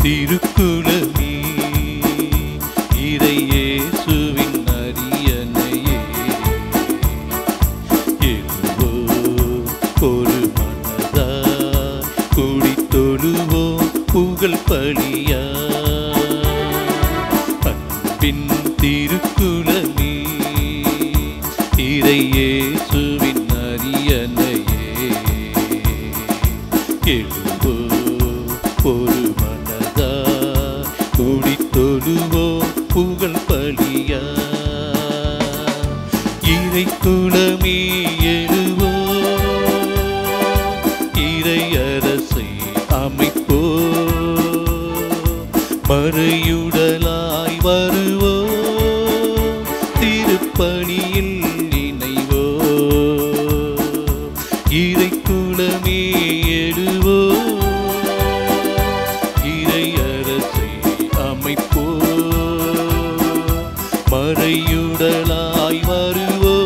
திருக்குலமே இறை இயேசுவின் அரியணையே எழுவோ ஒரு மனதாய் கூடி தொழுவோம் புகழ் பலியா அன்பின் திருக்குலமே இறை இயேசுவின் அரியணையே எழுவோ ஒரு மனதாய் கூடி தொழுவோம் புகழ் பலியா இறை குலமே எழுவோ இறை அரசை அமைப்போ மறையுடலாய் வருவோ திருப்பணியில் இணைவோ இறை குலமே எழுவோ இறை அரசை அமைப்போ மறையுடலாய் வருவோ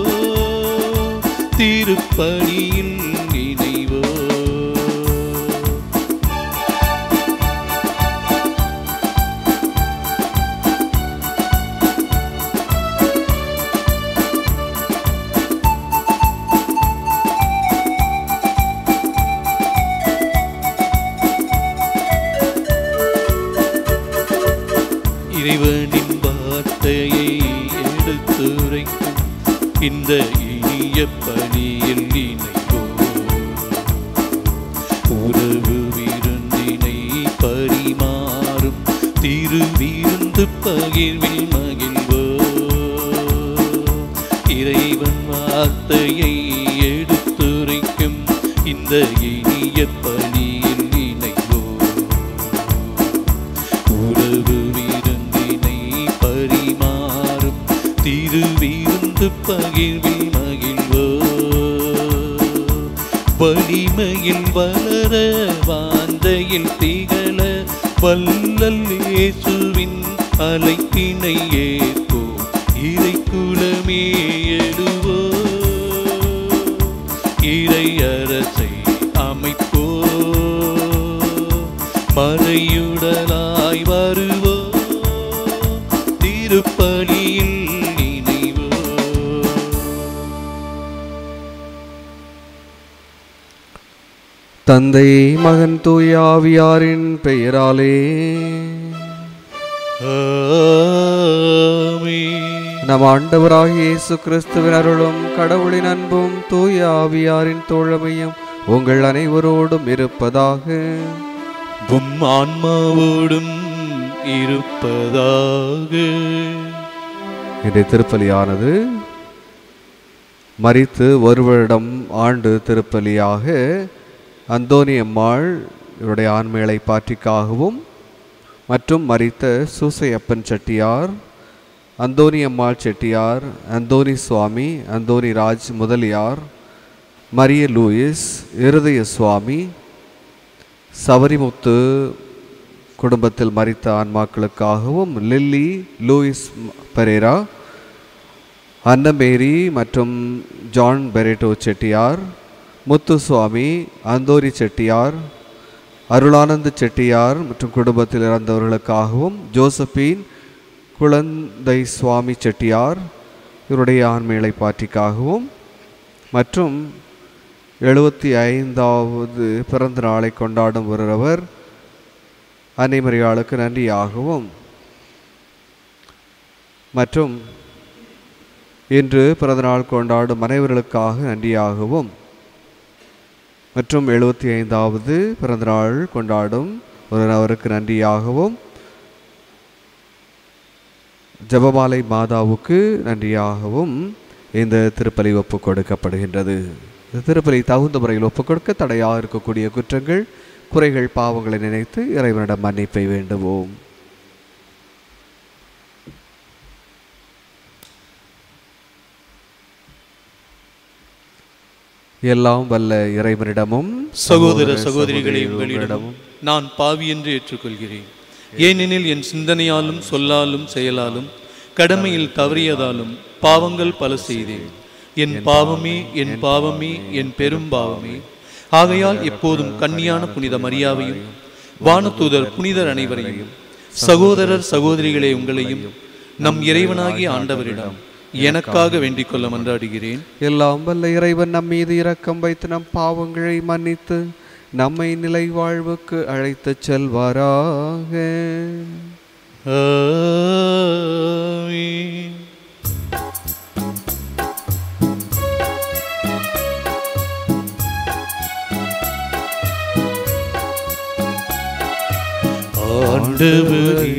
திருப்பணியில் இணைவோ இறைவனின் வார்த்தையை எடுத்துரைக்கும் இந்த இனிய பணியில் இணைவோ உறவு விருந்தினை பரிமாறும் திருவிருந்து பகிர்வில் மகிழ்வோ இறைவன் வார்த்தையை எடுத்துரைக்கும் இந்த இனிய பணியில் இணைவோ உறவு பரிமாறும் திருவிருந்து பகிர்வில் மகிழ்வோ வலிமையில் வளர வாந்தையில் திகழ வல்லல் இயேசுவின் அழைப்பினை ஏற்போ இறை குலமே எழுவோ இறை அரசை அமைப்போ மறையுடலாய் வருவோ திருப்பணியில் இணைவோ தந்தை மகன் தூய ஆவியாரின் பெயராலே நம் ஆண்டவராகிய இயேசு கிறிஸ்துவின் அருளும் கடவுளின் அன்பும் தூய ஆவியாரின் தோழமையும் உங்கள் அனைவரோடும் இருப்பதாக. உம் ஆன்மாவோடும் இருப்பதாக. இன்றைய திருப்பலியானது மரித்து ஒரு வருடம் ஆண்டு திருப்பலியாக அந்தோனி அம்மாள் இவருடைய ஆண்மையை பாற்றிக்காகவும் மற்றும் மரித்த சூசையப்பன் செட்டியார், அந்தோனி அம்மாள் செட்டியார், அந்தோனி சுவாமி, அந்தோனி ராஜ் முதலியார், மரிய லூயிஸ், இருதய சுவாமி, சவரிமுத்து குடும்பத்தில் மரித்த ஆன்மாக்களுக்காகவும் லில்லி, லூயிஸ் பெரேரா, அன்னமேரி மற்றும் ஜான் பெரேட்டோ செட்டியார், முத்துசுவாமி, அந்தோரி செட்டியார், அருளானந்த செட்டியார் மற்றும் குடும்பத்தில் இறந்தவர்களுக்காகவும் ஜோசபின் குழந்தை சுவாமி செட்டியார் இவருடைய ஆண்மையை பாற்றிக்காகவும் மற்றும் 75வது பிறந்த நாளை கொண்டாடும் ஒருவர் அன்னைமரியாளுக்கு நன்றியாகவும் மற்றும் இன்று பிறந்தநாள் கொண்டாடும் அனைவர்களுக்காக நன்றியாகவும் மற்றும் 75வது பிறந்தநாள் கொண்டாடும் ஒரு நபருக்கு நன்றியாகவும் ஜெபமாலை மாதாவுக்கு நன்றியாகவும் இந்த திருப்பலி ஒப்புக் கொடுக்கப்படுகின்றது. இந்த திருப்பலி தகுந்த முறையில் ஒப்புக் கொடுக்க தடையாக இருக்கக்கூடிய குற்றங்கள், குறைகள், பாவங்களை நினைத்து இறைவனிடம் மன்னிப்பை வேண்டுவோம். எல்லாம் வல்ல இறைவனிடமும் சகோதர சகோதரிகளிடம் நான் பாவி என்று ஏற்றுக்கொள்கிறேன். ஏனெனில் என் சிந்தனையாலும் சொல்லாலும் செயலாலும் கடமையில் தவறியதாலும் பாவங்கள் பல செய்தேன். என் பாவமே, என் பாவமே, என் பெரும் பாவமே. ஆகையால் எப்போதும் கன்னியான புனித மரியாவையும் வானதூதர் புனிதர் அனைவரையும், சகோதரர் சகோதரிகளே உங்களையும் நம் இறைவனாகிய ஆண்டவரிடம் எனக்காக வேண்டிக் கொள்ள மன்றாடுகிறேன். எல்லாம் வல்ல இறைவன் நம் மீது இரக்கம் வைத்து நம் பாவங்களை மன்னித்து நம்மை நிலை வாழ்வுக்கு அழைத்துச் செல்வாராக. ஆமென். ஆண்டவரே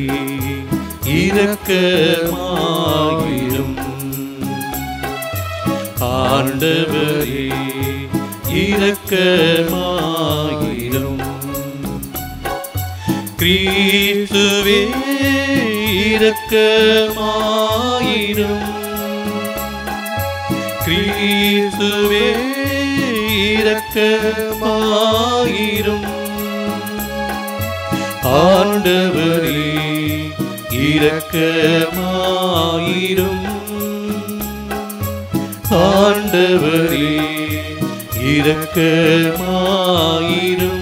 இரக்கமாயிரும். ஆண்டவரே இரக்கமாயிரும். கிறிஸ்துவே இரக்கமாயிரும். கிறிஸ்துவே இரக்கமாயிரும். ஆண்டவரே இரக்கமாயிரும். ஆண்டவரே இரக்கமாயிரும்.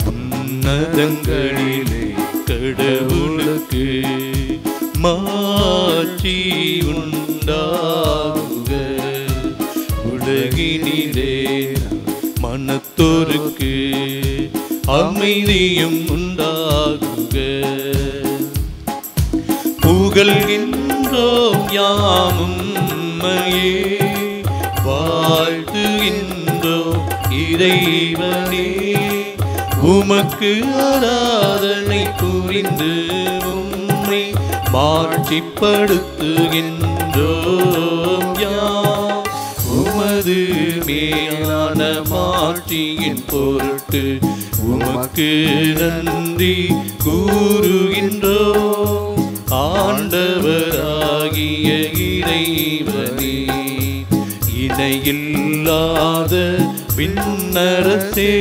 உன்னதங்களிலே கடவுளுக்கு மாட்சி உண்டாகுக. உலகினிலே மனத்தோருக்கு அமைதியும் உண்டாகுக. புகழ்கின்றோம் யாமும் உம்மையே, வாழ்த்துகின்றோம் இறைவனே. உமக்கு ஆராதனை புரிந்து உம்மை மாட்சிப்படுத்துகின்றோம் யாம். உமது மேலான மாட்சியின் பொருட்டு உமக்கு நன்றி கூறுகின்றோம். ஆண்டவராகிய இறைவனே, இணையில்லாத விண்ணரசே,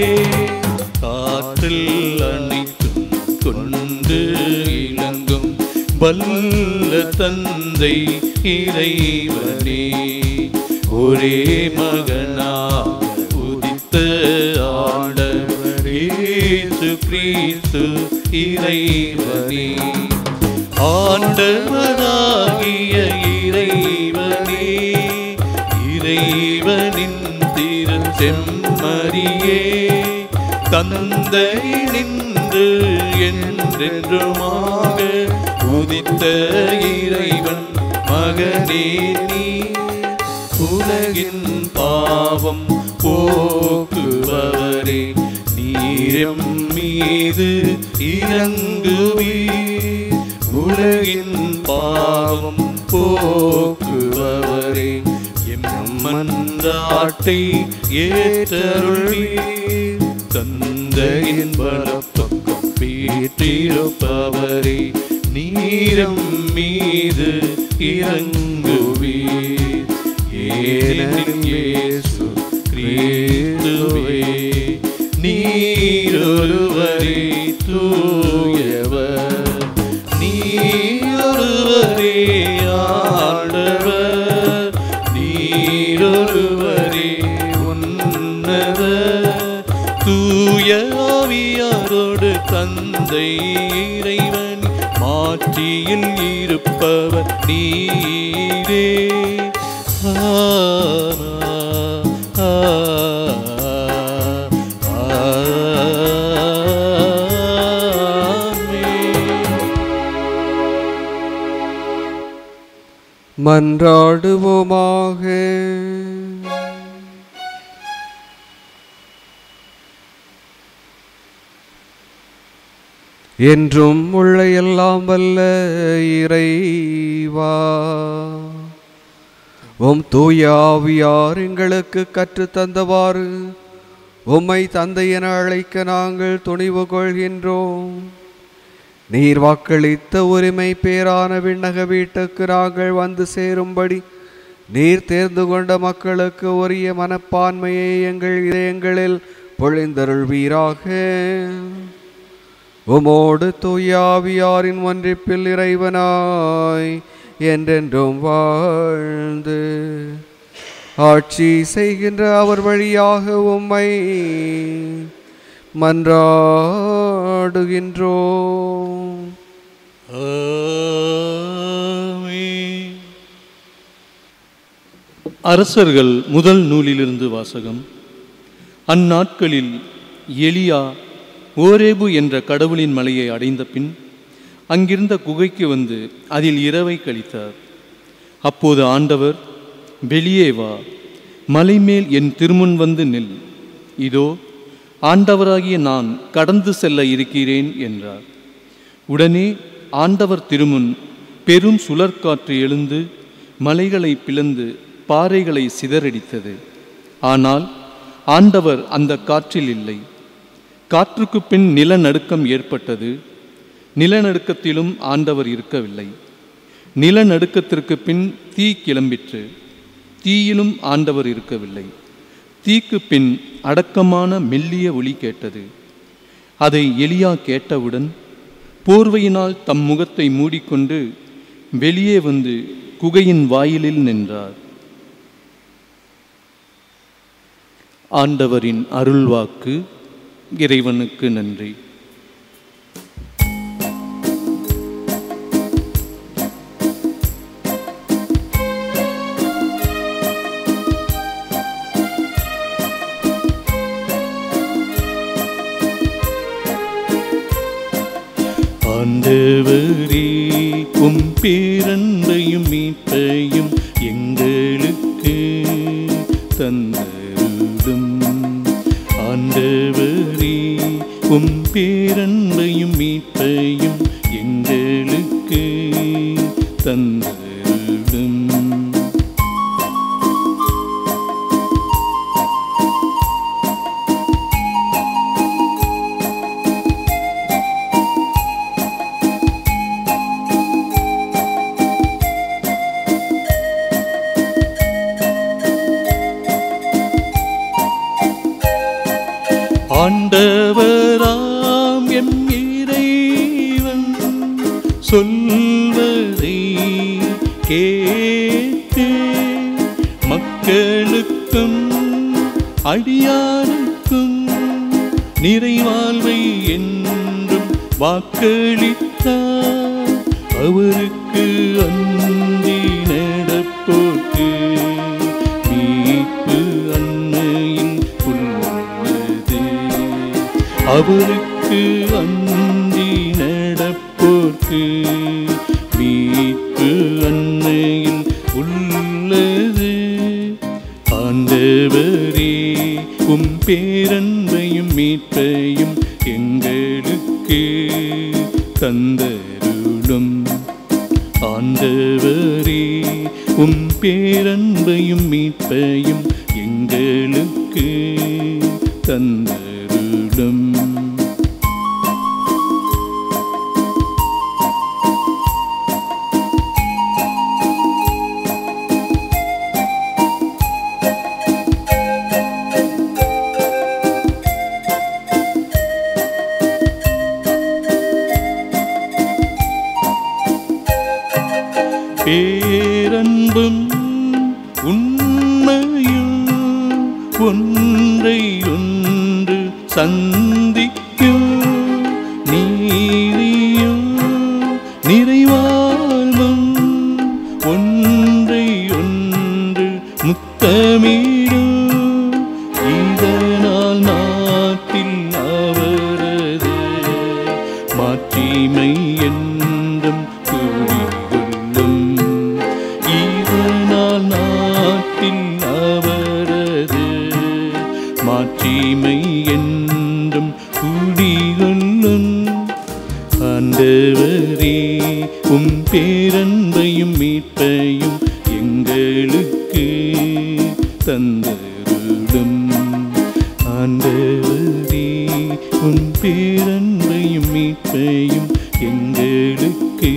காற்றில் அனைத்தும் கொண்டு இலங்கும் வல்ல தந்தை இறைவனே, ஒரே மகனாக உதித்த ஆண்டவர் இயேசு கிறிஸ்து இறைவனே. ஆண்டவராகிய இறைவனே, இறைவனின் திரு செம்மறியே, தந்தை நின்று என்றென்றுமாக உதித்த இறைவன் மகனே நீ. உலகின் பாவம் போக்குபவரே, நீரம் மீது இரங்குவீர். உலகின் பாவம் போக்குபவரே, எம் மன்றாட்டை ஏற்றருள்வீர். தந்தையின் வலப்பக்கம் வீற்றிருப்பவரே, நீரம் மீது இறங்குவீர். ஏனெனில் இயேசு கிறிஸ்துவே நீரொருவரே தூயவர், நீரொருவரே ஆண்டவர், நீரொருவரே உன்னதர். தூய ஆவியாரோடு தந்தை இறைவன் மாட்சியில் இருப்பவர் நீரே. மன்றாடுவோமாக. என்றும் உள்ள எல்லாம் வல்ல இறைவா, உம் தூய ஆவியார் எங்களுக்கு கற்றுத் தந்தவாறு உம்மை தந்தை என அழைக்க நாங்கள் துணிவு கொள்கின்றோம். நீர் வாக்களித்த உரிமை பேரான விண்ணக வீட்டுக்கு நாங்கள் வந்து சேரும்படி நீர் தேர்ந்து கொண்ட மக்களுக்கு உரிய மனப்பான்மையை எங்கள் இதயங்களில் பொழிந்தருள்வீராக. உமோடு தூயாவியாரின் ஒன்றிப்பில் இறைவனாய் என்றென்றும் வாழ்ந்து ஆட்சி செய்கின்ற அவர் வழியாக உம்மை மன்றாடுகின்றோம். ஆமென். அரசர்கள் முதல் நூலிலிருந்து வாசகம். அந்நாட்களில் எலியா ஓரேபு என்ற கடவுளின் மலையை அடைந்த பின் அங்கிருந்த குகைக்கு வந்து அதில் இரவை கழித்தார். அப்போது ஆண்டவர், வெளியே வா, மலைமேல் என் திருமுன் வந்து நில், இதோ ஆண்டவராகிய நான் கடந்து செல்ல இருக்கிறேன் என்றார். உடனே ஆண்டவர் திருமுன் பெரும் சுழற்காற்று எழுந்து மலைகளை பிளந்து பாறைகளை சிதறடித்தது. ஆனால் ஆண்டவர் அந்த காற்றில் இல்லை. காற்றுக்கு பின் நிலநடுக்கம் ஏற்பட்டது. நிலநடுக்கத்திலும் ஆண்டவர் இருக்கவில்லை. நிலநடுக்கத்திற்கு பின் தீ கிளம்பிற்று. தீயிலும் ஆண்டவர் இருக்கவில்லை. தீக்கு பின் அடக்கமான மெல்லிய ஒலி கேட்டது. அதை எலியா கேட்டவுடன் போர்வையினால் தம் முகத்தை மூடிக்கொண்டு வெளியே வந்து குகையின் வாயிலில் நின்றார். ஆண்டவரின் அருள்வாக்கு. இறைவனுக்கு நன்றி. ஆண்டவரே, உம் பேரன்பையும் மீட்பையும் எங்களுக்கு தந்தருளும். ஆண்டவரே, உம் பேரன்பையும் மீட்பையும் எங்களுக்கு தந்தருளும். ஆண்டவராம் எம் இறைவன் சொல்வதை கேட்டு மக்களுக்கும் அடியாருக்கும் நிறைவாழ்வை என்றும் வாக்களித்தார். அவருக்கு அந்தி நடப்போர்க்கு மீட்பு அன்னையில் உள்ளது. அவருக்கு அந்தி நடப்போர்க்கு மீட்பு அன்னையில் உள்ளது. ஆண்டவரே, உம் பேரன்பையும் மீட்பையும் எங்களுக்கு தந்தருளும். ஆண்டவரே, உம் பேரன்பையும் மீட்பையும் எங்களுக்கு தந்தருளும். பேரன்பும் உண்மையும் ஒன்றை ஒன்று சந்திக்கும். நீதியும் நிறைவாழ்வும் ஒன்றை ஒன்று முத்தமிடும். இதனால் நாட்டில் அவரது மாட்சிமை என்றும் கூறிக்கொள்ளும். இதனால் நாட்டில் அவரது மாட்சிமை என்றும் குடிகொள்ளும். ஆண்டவரே, உம் பேரன்பையும் மீட்பையும் எங்களுக்கு தந்தருளும். ஆண்டவரே, உம் பேரன்பையும் மீட்பையும் எங்களுக்கு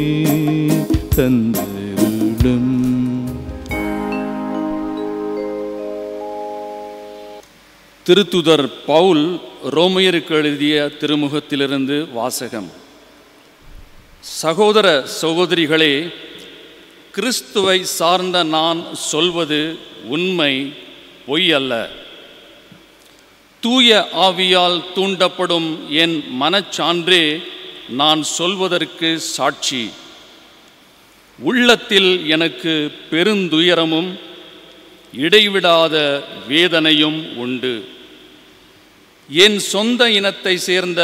தந்தருளும். திருத்துதர் பவுல் ரோமையருக்கு எழுதிய திருமுகத்திலிருந்து வாசகம். சகோதர சகோதரிகளே, கிறிஸ்துவை சார்ந்த நான் சொல்வது உண்மை, பொய் அல்ல. தூய ஆவியால் தூண்டப்படும் என் மனச்சான்றே நான் சொல்வதற்கு சாட்சி. உள்ளத்தில் எனக்கு பெருந்துயரமும் இடைவிடாத வேதனையும் உண்டு. என் சொந்த இனத்தை சேர்ந்த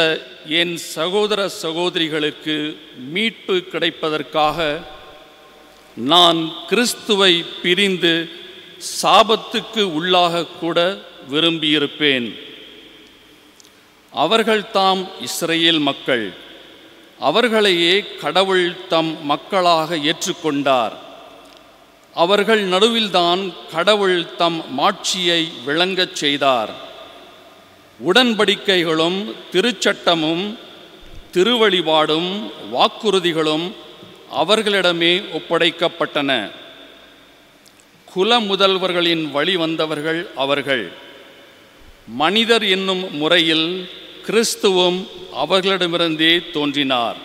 என் சகோதர சகோதரிகளுக்கு மீட்பு கிடைப்பதற்காக நான் கிறிஸ்துவை பிரிந்து சாபத்துக்கு உள்ளாகக்கூட விரும்பியிருப்பேன். அவர்கள் தாம் இஸ்ரவேல் மக்கள். அவர்களையே கடவுள் தம் மக்களாக ஏற்றுக்கொண்டார். அவர்கள் நடுவில்தான் கடவுள் தம் மாட்சியை விளங்கச் செய்தார். உடன்படிக்கைகளும் திருச்சட்டமும் திருவழிபாடும் வாக்குறுதிகளும் அவர்களிடமே ஒப்படைக்கப்பட்டன. குல முதல்வர்களின் வழி வந்தவர்கள் அவர்கள். மனிதர் என்னும் முறையில் கிறிஸ்துவும் அவர்களிடமிருந்தே தோன்றினார்.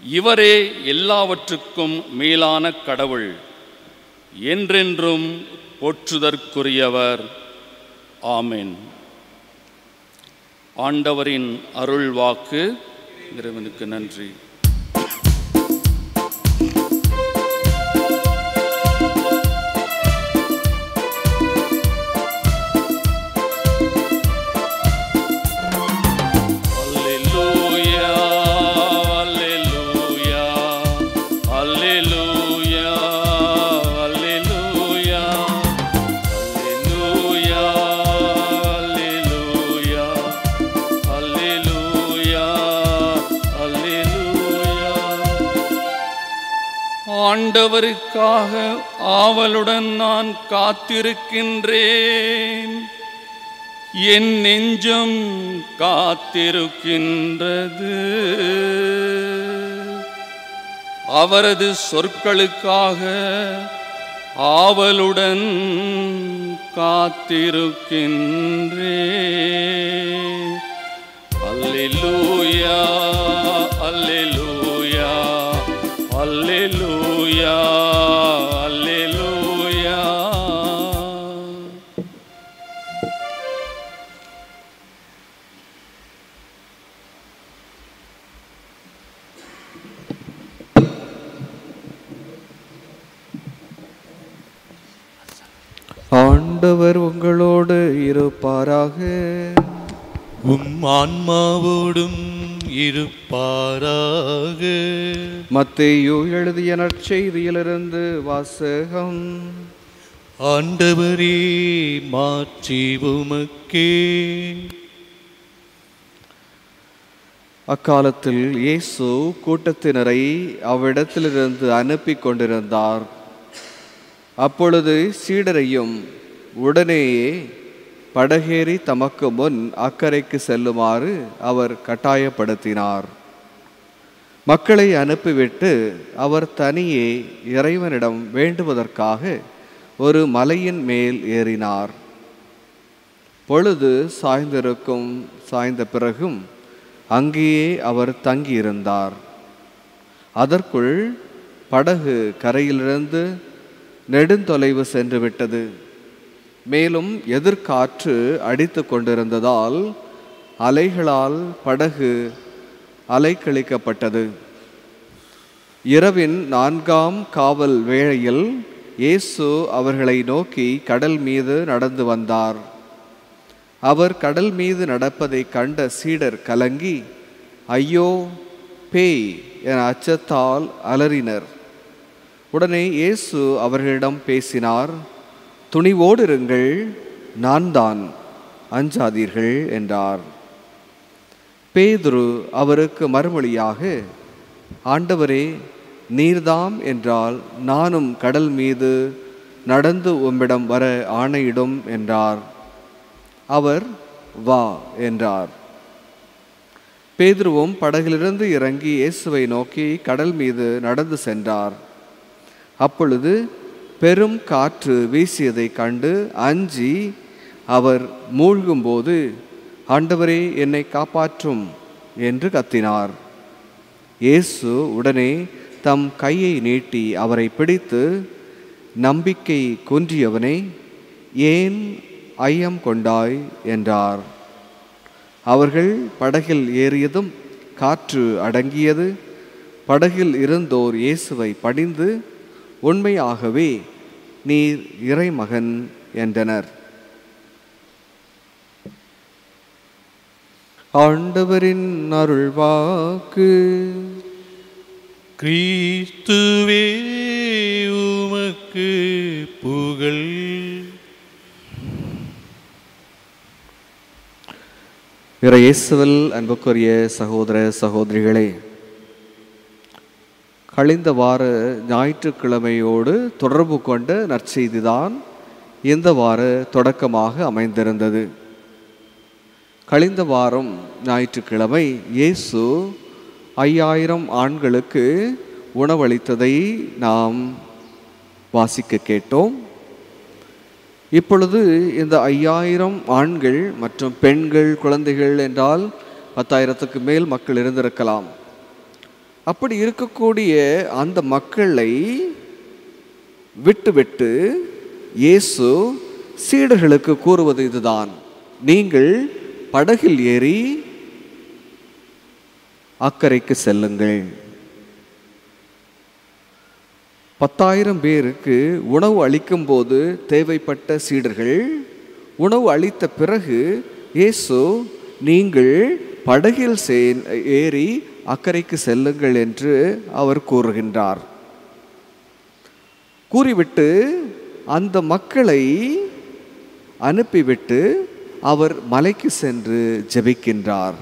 இவரே எல்லாவற்றுக்கும் மேலான கடவுள், என்றென்றும் போற்றுதற்குரியவர். ஆமென். ஆண்டவரின் அருள் வாக்கு. இறைவனுக்கு நன்றி. ஆண்டவருக்காக ஆவலுடன் நான் காத்திருக்கின்றேன். என் நெஞ்சம் காத்திருக்கின்றது. அவரது சொற்களுக்காக ஆவலுடன் காத்திருக்கின்றேன். அல்லேலூயா, அல்லேலூயா, அல்லேலூயா, அல்லேலூயா. ஆண்டவர் உங்களோடு இருப்பாராக. உம் ஆன்மாவோடும் இருப்பாராக. மத்தேயு எழுதிய நற்செய்தியிலிருந்து வாசகம். ஆண்டவரே, மாட்சி உமக்கே. அக்காலத்தில் இயேசு கூட்டத்தினரை அவ்விடத்திலிருந்து அனுப்பி கொண்டிருந்தார். அப்பொழுது சீடரையும் உடனேயே படகேறி தமக்கு முன் அக்கரைக்கு செல்லுமாறு அவர் கட்டாயப்படுத்தினார். மக்களை அனுப்பிவிட்டு அவர் தனியே இறைவனிடம் வேண்டுவதற்காக ஒரு மலையின் மேல் ஏறினார். பொழுது சாய்ந்த பிறகும் அங்கேயே அவர் தங்கியிருந்தார். அதற்குள் படகு கரையிலிருந்து நெடுந்தொலைவு சென்று விட்டது. மேலும் எதிர்காற்று அடித்து கொண்டிருந்ததால் அலைகளால் படகு அலைக்கழிக்கப்பட்டது. இரவின் 4ஆம் காவல் வேளையில் இயேசு அவர்களை நோக்கி கடல் மீது நடந்து வந்தார். அவர் கடல் மீது நடப்பதை கண்ட சீடர் கலங்கி, ஐயோ, பேய் என அச்சத்தால் அலறினர். உடனே இயேசு அவர்களிடம் பேசினார். துணிவோடு இருங்கள், நான் தான், அஞ்சாதீர்கள் என்றார். பேதுரு அவருக்கு மறுமொழியாக, ஆண்டவரே, நீர்தாம் என்றால் நானும் கடல் மீது நடந்து உம்மிடம் வர ஆணையிடும் என்றார். அவர் வா என்றார். பேதுருவும் படகிலிருந்து இறங்கி இயேசுவை நோக்கி கடல் மீது நடந்து சென்றார். அப்பொழுது பெரும் காற்று வீசியதை கண்டு அஞ்சி அவர் மூழ்கும்போது ஆண்டவரே, என்னை காப்பாற்றும் என்று கத்தினார். இயேசு உடனே தம் கையை நீட்டி அவரை பிடித்து, நம்பிக்கை குன்றியவனே, ஏன் ஐயம் கொண்டாய் என்றார். அவர்கள் படகில் ஏறியதும் காற்று அடங்கியது. படகில் இருந்தோர் இயேசுவை பணிந்து, உண்மையாகவே நீர் இறைமகன் என்றனர். ஆண்டவரின் அருள்வாக்கு. கிறிஸ்துவே உமக்கு புகழ். இயேசுவில் அன்புக்குரிய சகோதர சகோதரிகளே, கழிந்த வார ஞாயிற்றுக்கிழமையோடு தொடர்பு கொண்ட நற்செய்திதான் இந்த வார தொடக்கமாக அமைந்திருந்தது. கழிந்த வாரம் ஞாயிற்றுக்கிழமை இயேசு 5000 ஆண்களுக்கு உணவளித்ததை நாம் வாசிக்க கேட்டோம். இப்பொழுது இந்த 5000 ஆண்கள் மற்றும் பெண்கள், குழந்தைகள் என்றால் 10,000க்கு மேல் மக்கள் இருந்திருக்கலாம். அப்படி இருக்கக்கூடிய அந்த மக்களை விட்டுவிட்டு இயேசு சீடர்களுக்கு கூறுவது இதுதான்: நீங்கள் படகில் ஏறி அக்கறைக்கு செல்லுங்கள். 10,000 பேருக்கு உணவு அளிக்கும் போது தேவைப்பட்ட சீடர்கள் உணவு அளித்த பிறகு இயேசு, நீங்கள் படகில் ஏறி அக்கறைக்கு செல்லுங்கள் என்று அவர் கூறுகின்றார். கூறிவிட்டு அந்த மக்களை அனுப்பிவிட்டு அவர் மலைக்கு சென்று ஜெபிக்கின்றார்.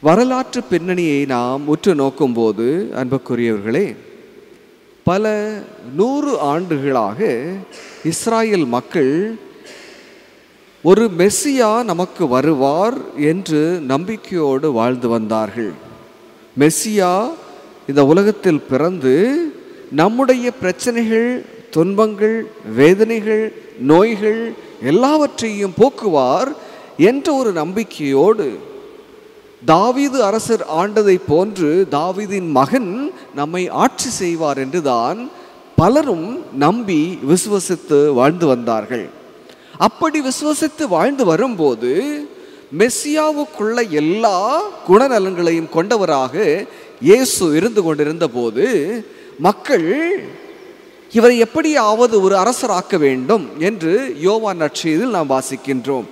வரலாற்று பின்னணியை நாம் உற்று நோக்கும்போது அன்புக்குரியவர்களே, பல 100 ஆண்டுகளாக இஸ்ராயேல் மக்கள் ஒரு மெஸ்ஸியா நமக்கு வருவார் என்று நம்பிக்கையோடு வாழ்ந்து வந்தார்கள். மெஸ்ஸியா இந்த உலகத்தில் பிறந்து நம்முடைய பிரச்சனைகள், துன்பங்கள், வேதனைகள், நோய்கள் எல்லாவற்றையும் போக்குவார் என்ற ஒரு நம்பிக்கையோடு, தாவீது அரசர் ஆண்டதை போன்று தாவீதின் மகன் நம்மை ஆட்சி செய்வார் என்றுதான் பலரும் நம்பி விசுவசித்து வாழ்ந்து வந்தார்கள். அப்படி விசுவசித்து வாழ்ந்து வரும்போது மெஸ்ஸியாவுக்குள்ள எல்லா குணநலன்களையும் கொண்டவராக இயேசு இருந்து கொண்டிருந்த போது மக்கள் இவரை எப்படியாவது ஒரு அரசராக்க வேண்டும் என்று யோவான் நற்செய்தியில் நாம் வாசிக்கின்றோம்.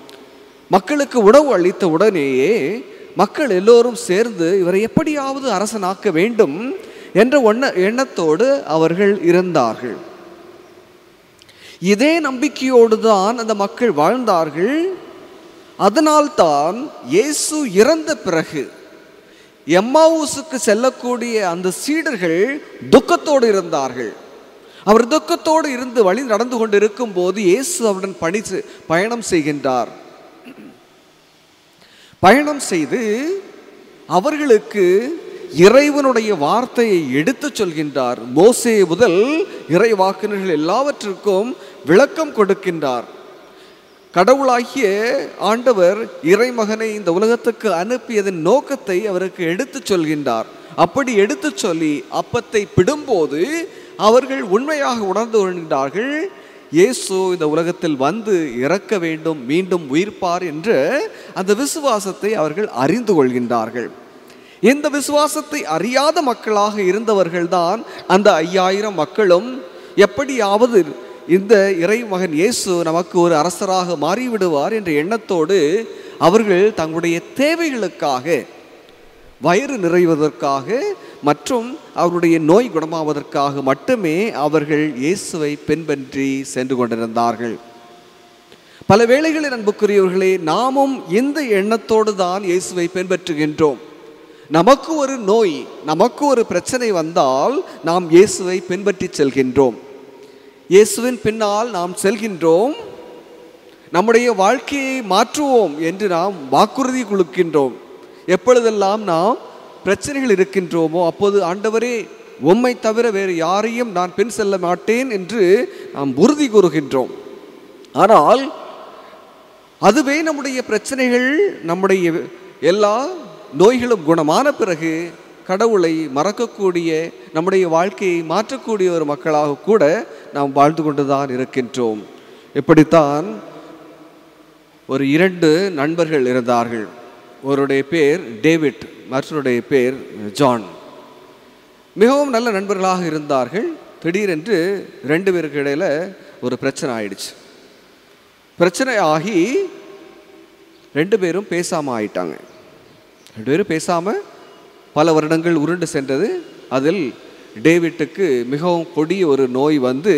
மக்களுக்கு உணவு அளித்த உடனேயே மக்கள் எல்லோரும் சேர்ந்து இவரை எப்படியாவது அரசனாக்க வேண்டும் என்ற எண்ணத்தோடு அவர்கள் இருந்தார்கள். இதே நம்பிக்கையோடு தான் அந்த மக்கள் வாழ்ந்தார்கள். அதனால்தான் இயேசு இறந்த பிறகு எம்மாவூசுக்கு செல்லக்கூடிய அந்த சீடர்கள் துக்கத்தோடு இருந்தார்கள். அவர் துக்கத்தோடு இருந்து வழி நடந்து கொண்டு இருக்கும் போது இயேசு அவருடன் பயணம் செய்கின்றார். பயணம் செய்து அவர்களுக்கு இறைவனுடைய வார்த்தையை எடுத்து சொல்கின்றார். மோசே முதல் இறைவாக்கினர்கள் எல்லாவற்றிற்கும் விளக்கம் கொடுக்கின்றார். கடவுளாகிய ஆண்டவர் இறைமகனை இந்த உலகத்துக்கு அனுப்பியதன் நோக்கத்தை அவருக்கு எடுத்து சொல்கின்றார். அப்படி எடுத்து சொல்லி அப்பத்தை பிடும்போது அவர்கள் உண்மையாக உணர்ந்து கொள்கின்றார்கள், இயேசு இந்த உலகத்தில் வந்து இறக்க வேண்டும், மீண்டும் உயிர்ப்பார் என்ற அந்த விசுவாசத்தை அவர்கள் அறிந்து கொள்கின்றார்கள். இந்த விசுவாசத்தை அறியாத மக்களாக இருந்தவர்கள்தான் அந்த 5000 மக்களும் எப்படியாவது இந்த இறைமகன் இயேசு நமக்கு ஒரு அரசராக மாறிவிடுவார் என்ற எண்ணத்தோடு அவர்கள் தங்களுடைய தேவைகளுக்காக, வயிறு நிறைவதற்காக மற்றும் அவருடைய நோய் குணமாவதற்காக மட்டுமே அவர்கள் இயேசுவை பின்பற்றி சென்று கொண்டிருந்தார்கள். பல வேளைகளில் அன்புக்குரியவர்களே, நாமும் இந்த எண்ணத்தோடு தான் இயேசுவை பின்பற்றுகின்றோம். நமக்கு ஒரு நோய், நமக்கு ஒரு பிரச்சனை வந்தால் நாம் இயேசுவை பின்பற்றி செல்கின்றோம். இயேசுவின் பின்னால் நாம் செல்கின்றோம். நம்முடைய வாழ்க்கையை மாற்றுவோம் என்று நாம் வாக்குறுதி கொடுக்கின்றோம். எப்பொழுதெல்லாம் நாம் பிரச்சனைகள் இருக்கின்றோமோ அப்போது, ஆண்டவரே உம்மை தவிர வேறு யாரையும் நான் பின் செல்ல மாட்டேன் என்று நாம் உறுதி கூறுகின்றோம். ஆனால் அதுவே நம்முடைய பிரச்சனைகள், நம்முடைய எல்லா நோய்களும் குணமான பிறகு கடவுளை மறக்கக்கூடிய, நம்முடைய வாழ்க்கையை மாற்றக்கூடிய ஒரு மக்களாக கூட நாம் வாழ்ந்து கொண்டுதான் இருக்கின்றோம். இப்படித்தான் ஒரு 2 நண்பர்கள் இருந்தார்கள். ஒருடைய பேர் டேவிட், மற்றொருடைய பேர் ஜான். மிகவும் நல்ல நண்பர்களாக இருந்தார்கள். திடீரென்று 2 பேருக்கு இடையில ஒரு பிரச்சனை ஆயிடுச்சு. பிரச்சனை ஆகி 2 பேரும் பேசாமல் ஆயிட்டாங்க. 2 பேரும் பேசாமல் பல வருடங்கள் உருண்டு சென்றது. அதில் டேவிட்டுக்கு மிகவும் கொடிய ஒரு நோய் வந்து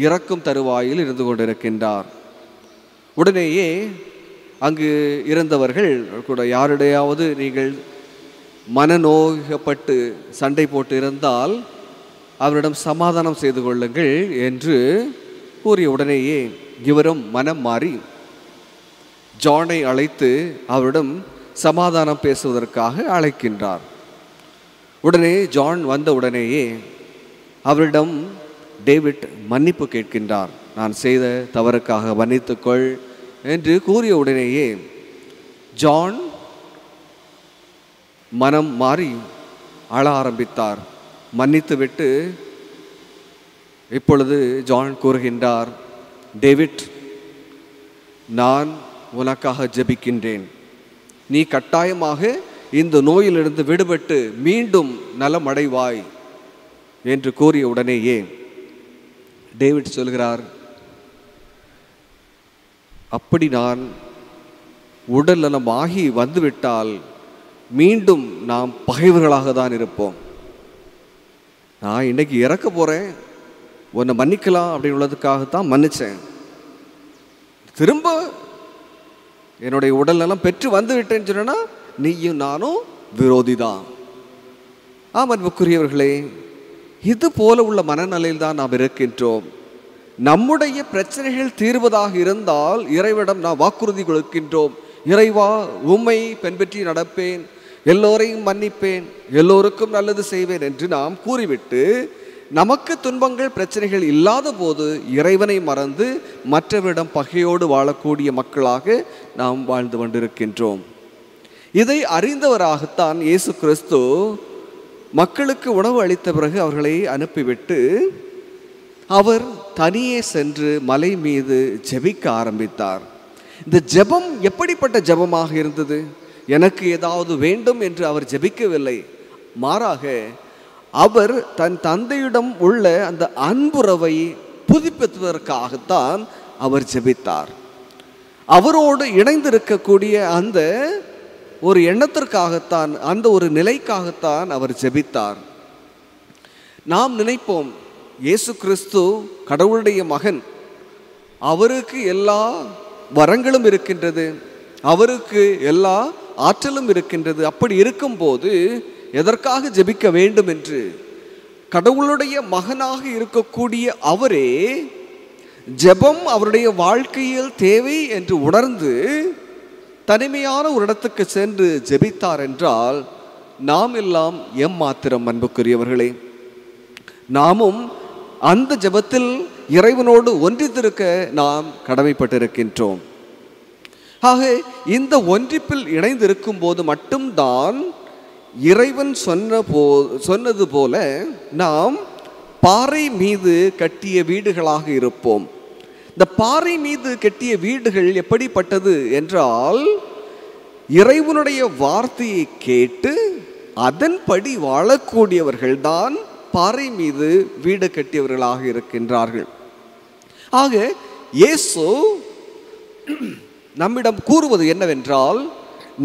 இறக்கும் தருவாயில் இருந்து கொண்டிருக்கின்றார். உடனேயே அங்கு இருந்தவர்கள் கூட, யாருடையாவது நீங்கள் மனநோய்ப்பட்டு சண்டை போட்டு இருந்தால் அவரிடம் சமாதானம் செய்து கொள்ளுங்கள் என்று கூறிய உடனேயே இவரும் மனம் மாறி ஜானை அழைத்து அவரிடம் சமாதானம் பேசுவதற்காக அழைக்கின்றார். உடனே ஜான் வந்த உடனேயே அவரிடம் டேவிட் மன்னிப்பு கேட்கின்றார். நான் செய்த தவறுக்காக மன்னித்துக்கொள் என்று கூறிய உடனேயே ஜான் மனம் மாறி அழ ஆரம்பித்தார். மன்னித்துவிட்டு இப்பொழுது ஜான் கூறுகின்றார், டேவிட், நான் உனக்காக ஜெபிக்கின்றேன். நீ கட்டாயமாக இந்த நோயிலிருந்து விடுபட்டு மீண்டும் நலமடைவாய் என்று கூறிய உடனேயே டேவிட் சொல்கிறார், அப்படி நான் உடல் நலமாகி வந்துவிட்டால் மீண்டும் நாம் பகைவர்களாக தான் இருப்போம். நான் இன்னைக்கு இறக்க போகிறேன், உன்னை மன்னிக்கலாம் அப்படின்னு உள்ளதுக்காகத்தான் மன்னித்தேன். திரும்ப என்னுடைய உடல் நலம் பெற்று வந்து விட்டேன்னு சொன்னா நீயும் நானும் விரோதி தான். அன்புக்குரியவர்களே, இது போல உள்ள மனநிலையில் தான் நாம் இருக்கின்றோம். நம்முடைய பிரச்சனைகள் தீர்வதாக இருந்தால் இறைவனிடம் நாம் வாக்குறுதி கொடுக்கின்றோம், இறைவா உம்மை பின்பற்றி நடப்பேன், எல்லோரையும் மன்னிப்பேன், எல்லோருக்கும் நல்லது செய்வேன் என்று நாம் கூறிவிட்டு நமக்கு துன்பங்கள் பிரச்சனைகள் இல்லாத போது இறைவனை மறந்து மற்றவரிடம் பகையோடு வாழக்கூடிய மக்களாக நாம் வாழ்ந்து கொண்டிருக்கின்றோம். இதை அறிந்தவராகத்தான் இயேசு கிறிஸ்து மக்களுக்கு உணவு அளித்த பிறகு அவர்களை அனுப்பிவிட்டு அவர் தனியே சென்று மலை மீது ஜெபிக்க ஆரம்பித்தார். இந்த ஜெபம் எப்படிப்பட்ட ஜெபமாக இருந்தது? எனக்கு ஏதாவது வேண்டும் என்று அவர் ஜெபிக்கவில்லை. மாறாக அவர் தன் தந்தையிடம் உள்ள அந்த அன்புறவை புதுப்பிப்பதற்காகத்தான் அவர் ஜெபித்தார். அவரோடு இணைந்திருக்கக்கூடிய அந்த ஒரு எண்ணத்திற்காகத்தான், அந்த ஒரு நிலைக்காகத்தான் அவர் ஜெபித்தார். நாம் நினைப்போம், இயேசு கிறிஸ்து கடவுளுடைய மகன், அவருக்கு எல்லா வரங்களும் இருக்கின்றது, அவருக்கு எல்லா ஆற்றலும் இருக்கின்றது. அப்படி இருக்கும்போது எதற்காக ஜெபிக்க வேண்டும் என்று கடவுளுடைய மகனாக இருக்கக்கூடிய அவரே ஜெபம் அவருடைய வாழ்க்கையில் தேவை என்று உணர்ந்து தனிமையான ஒரு இடத்துக்கு சென்று ஜெபித்தார் என்றால் நாம் எல்லாம் எம்மாத்திரம்? அன்புக்குரியவர்களே, நாமும் அந்த ஜெபத்தில் இறைவனோடு ஒன்றித்திருக்க நாம் கடமைப்பட்டிருக்கின்றோம். ஆக இந்த ஒன்றிப்பில் இணைந்திருக்கும் போது மட்டும்தான் இறைவன் சொன்னது போல நாம் பாறை மீது கட்டிய வீடுகளாக இருப்போம். இந்த பாறை மீது கட்டிய வீடுகள் எப்படிப்பட்டது என்றால், இறைவனுடைய வார்த்தையை கேட்டு அதன்படி வாழக்கூடியவர்கள்தான் பாறை மீது வீடு கட்டியவர்களாக இருக்கின்றார்கள். ஆக இயேசு நம்மிடம் கூறுவது என்னவென்றால்,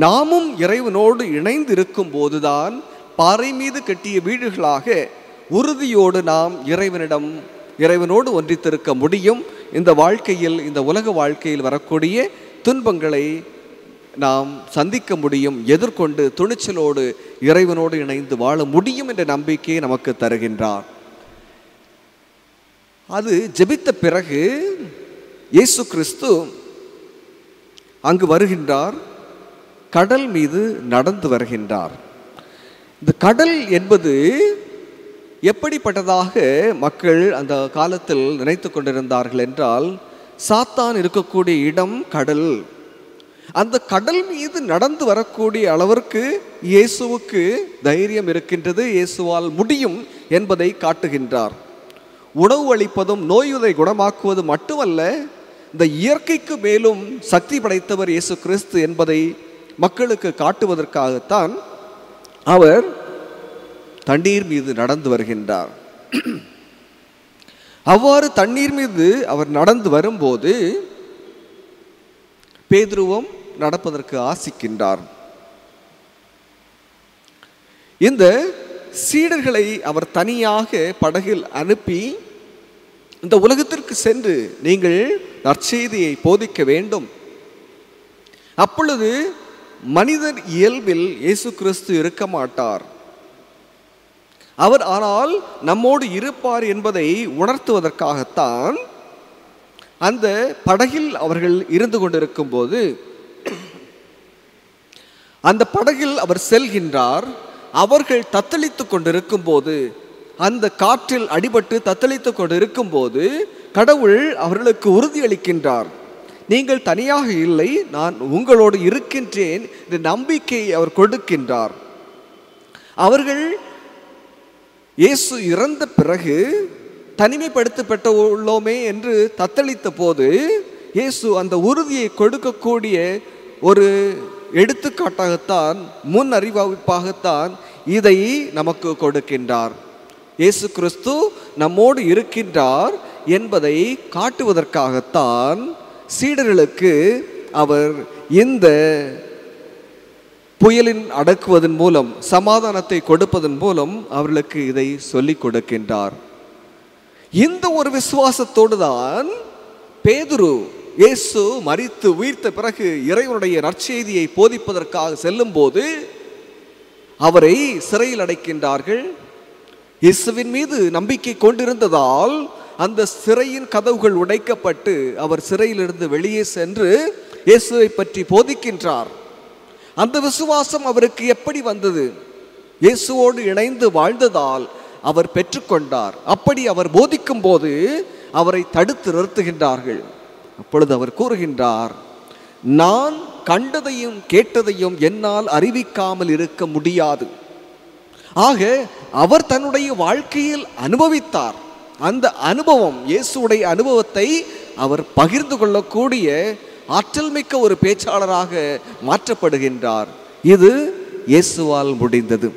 நாமும் இறைவனோடு இணைந்து இருக்கும் போதுதான் பாறை மீது கட்டிய வீடுகளாக உறுதியோடு நாம் இறைவனோடு ஒன்றித்திருக்க முடியும். இந்த வாழ்க்கையில், இந்த உலக வாழ்க்கையில் வரக்கூடிய துன்பங்களை நாம் சந்திக்க முடியும், எதிர்கொண்டு துணிச்சலோடு இறைவனோடு இணைந்து வாழ முடியும் என்ற நம்பிக்கையை நமக்கு தருகின்றார். அது ஜெபித்த பிறகு இயேசு கிறிஸ்து அங்கு வருகின்றார், கடல் மீது நடந்து வருகின்றார். இந்த கடல் என்பது எப்படிப்பட்டதாக மக்கள் அந்த காலத்தில் நினைத்து கொண்டிருந்தார்கள் என்றால், சாத்தான் இருக்கக்கூடிய இடம் கடல் அந்த கடல் மீது நடந்து வரக்கூடிய அளவிற்கு இயேசுவுக்கு தைரியம் இருக்கின்றது, இயேசுவால் முடியும் என்பதை காட்டுகின்றார். உணவு அளிப்பதும் நோயுதை குணமாக்குவது மட்டுமல்ல, இந்த இயற்கைக்கு மேலும் சக்தி படைத்தவர் இயேசு கிறிஸ்து என்பதை மக்களுக்கு காட்டுவதற்காகத்தான் அவர் தண்ணீர் மீது நடந்து வருகின்றார். அவ்வாறு தண்ணீர் மீது அவர் நடந்து வரும்போது பேதுருவும் நடப்பதற்கு ஆசிக்கின்றார். இந்த சீடர்களை அவர் தனியாக படகில் அனுப்பி, இந்த உலகத்திற்கு சென்று நீங்கள் நற்செய்தியை போதிக்க வேண்டும். அப்பொழுது மனிதர் இயல்பில் இயேசு கிறிஸ்து இருக்க மாட்டார். அவர் ஆனால் நம்மோடு இருப்பார் என்பதை உணர்த்துவதற்காகத்தான் அந்த படகில் அவர்கள் இருந்து கொண்டிருக்கும் போது, அந்த படகில் அவர் செல்கின்றார். அவர்கள் தத்தளித்து கொண்டிருக்கும் போது, அந்த காற்றில் அடிபட்டு தத்தளித்து கொண்டிருக்கும் போது கடவுள் அவர்களுக்கு உறுதியளிக்கின்றார். நீங்கள் தனியாக இல்லை, நான் உங்களோடு இருக்கின்றேன் இந்த நம்பிக்கையை அவர் கொடுக்கின்றார். அவர்கள் இயேசு இறந்த பிறகு தனிமைப்படுத்தப்பட்ட உள்ளோமே என்று தத்தளித்த போது இயேசு அந்த உறுதியை கொடுக்கக்கூடிய ஒரு எடுத்துக்காட்டாகத்தான், முன் அறிவிப்பாகத்தான் இதை நமக்கு கொடுக்கின்றார். இயேசு கிறிஸ்து நம்மோடு இருக்கின்றார் என்பதை காட்டுவதற்காகத்தான் சீடர்களுக்கு அவர் இந்த புயலின் அடக்குவதன் மூலம், சமாதானத்தை கொடுப்பதன் மூலம் அவர்களுக்கு இதை சொல்லிக் கொடுக்கின்றார். இந்த ஒரு விசுவாசத்தோடு தான் பேதுரு இயேசு மரித்து உயிர்த்த பிறகு இறைவனுடைய நற்செய்தியை போதிப்பதற்காக செல்லும் போது அவரை சிறையில் அடைக்கின்றார்கள். இயேசுவின் மீது நம்பிக்கை கொண்டிருந்ததால் அந்த சிறையின் கதவுகள் உடைக்கப்பட்டு அவர் சிறையிலிருந்து வெளியே சென்று இயேசுவை பற்றி போதிக்கின்றார். அந்த விசுவாசம் அவருக்கு எப்படி வந்தது? இயேசுவோடு இணைந்து வாழ்ந்ததால் அவர் பெற்றுக்கொண்டார். அப்படி அவர் போதிக்கும் போது அவரை தடுத்து நிறுத்துகின்றார்கள். அப்பொழுது அவர் கூறுகின்றார், நான் கண்டதையும் கேட்டதையும் என்னால் அறிவிக்காமல் இருக்க முடியாது. ஆக அவர் தன்னுடைய வாழ்க்கையில் அனுபவித்தார். அந்த அனுபவம், இயேசுடைய அனுபவத்தை அவர் பகிர்ந்து கொள்ளக்கூடிய ஆற்றல் மிக்க ஒரு பேச்சாளராக மாற்றப்படுகின்றார். இது இயேசுவால் முடிந்தது.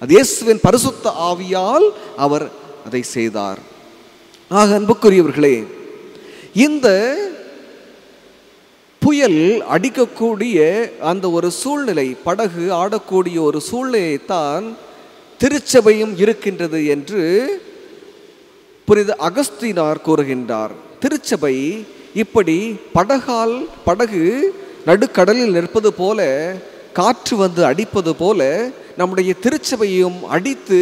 அது இயேசுவின் பரிசுத்த ஆவியால் அவர் அதை செய்தார். ஆக அன்புக்குரியவர்களே, இந்த புயல் அடிக்கக்கூடிய அந்த ஒரு சூழ்நிலை, படகு ஆடக்கூடிய ஒரு சூழ்நிலையைத்தான் திருச்சபையும் இருக்கின்றது என்று புனித அகஸ்தீனார் கூறுகின்றார். திருச்சபை இப்படி படகு நடுக்கடலில் நிற்பது போல, காற்று வந்து அடிப்பது போல நம்முடைய திருச்சபையும் அடித்து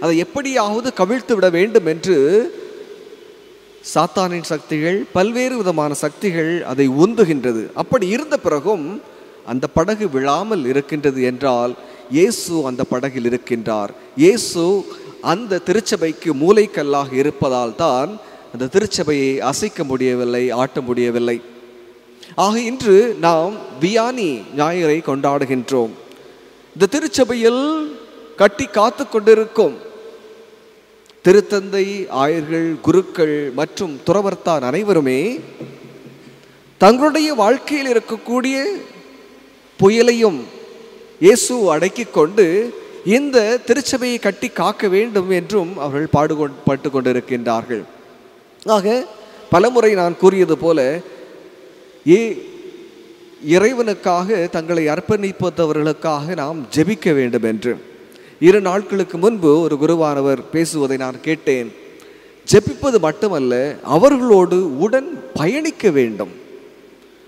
அதை எப்படியாவது கவிழ்த்து விட வேண்டும் என்று சாத்தானின் சக்திகள், பல்வேறு விதமான சக்திகள் அதை உந்துகின்றது. அப்படி இருந்த பிறகும் அந்த படகு விழாமல் இருக்கின்றது என்றால் இயேசு அந்த படகில் இருக்கின்றார். இயேசு அந்த திருச்சபைக்கு மூலைக்கல்லாக இருப்பதால் தான் அந்த திருச்சபையை அசைக்க முடியவில்லை, ஆட்ட முடியவில்லை. ஆக இன்று நாம் வியானி ஞாயிறை கொண்டாடுகின்றோம். இந்த திருச்சபையில் கட்டி காத்து கொண்டிருக்கும் திருத்தந்தை, ஆயர்கள், குருக்கள் மற்றும் துறவர்த்தார் அனைவருமே தங்களுடைய வாழ்க்கையில் இருக்கக்கூடிய புயலையும் இயேசு அடக்கி கொண்டு இந்த திருச்சபையை கட்டி காக்க வேண்டும் என்றும் அவர்கள் பாடுபட்டு கொண்டிருக்கின்றார்கள். ஆக பலமுறை நான் கூறியது போல, இறைவனுக்காக தங்களை அர்ப்பணிப்பவர்களுக்காக நாம் ஜெபிக்க வேண்டும் என்று 2 நாட்களுக்கு முன்பு ஒரு குருவானவர் பேசுவதை நான் கேட்டேன். ஜெபிப்பது மட்டுமல்ல, அவர்களோடு உடன் பயணிக்க வேண்டும்.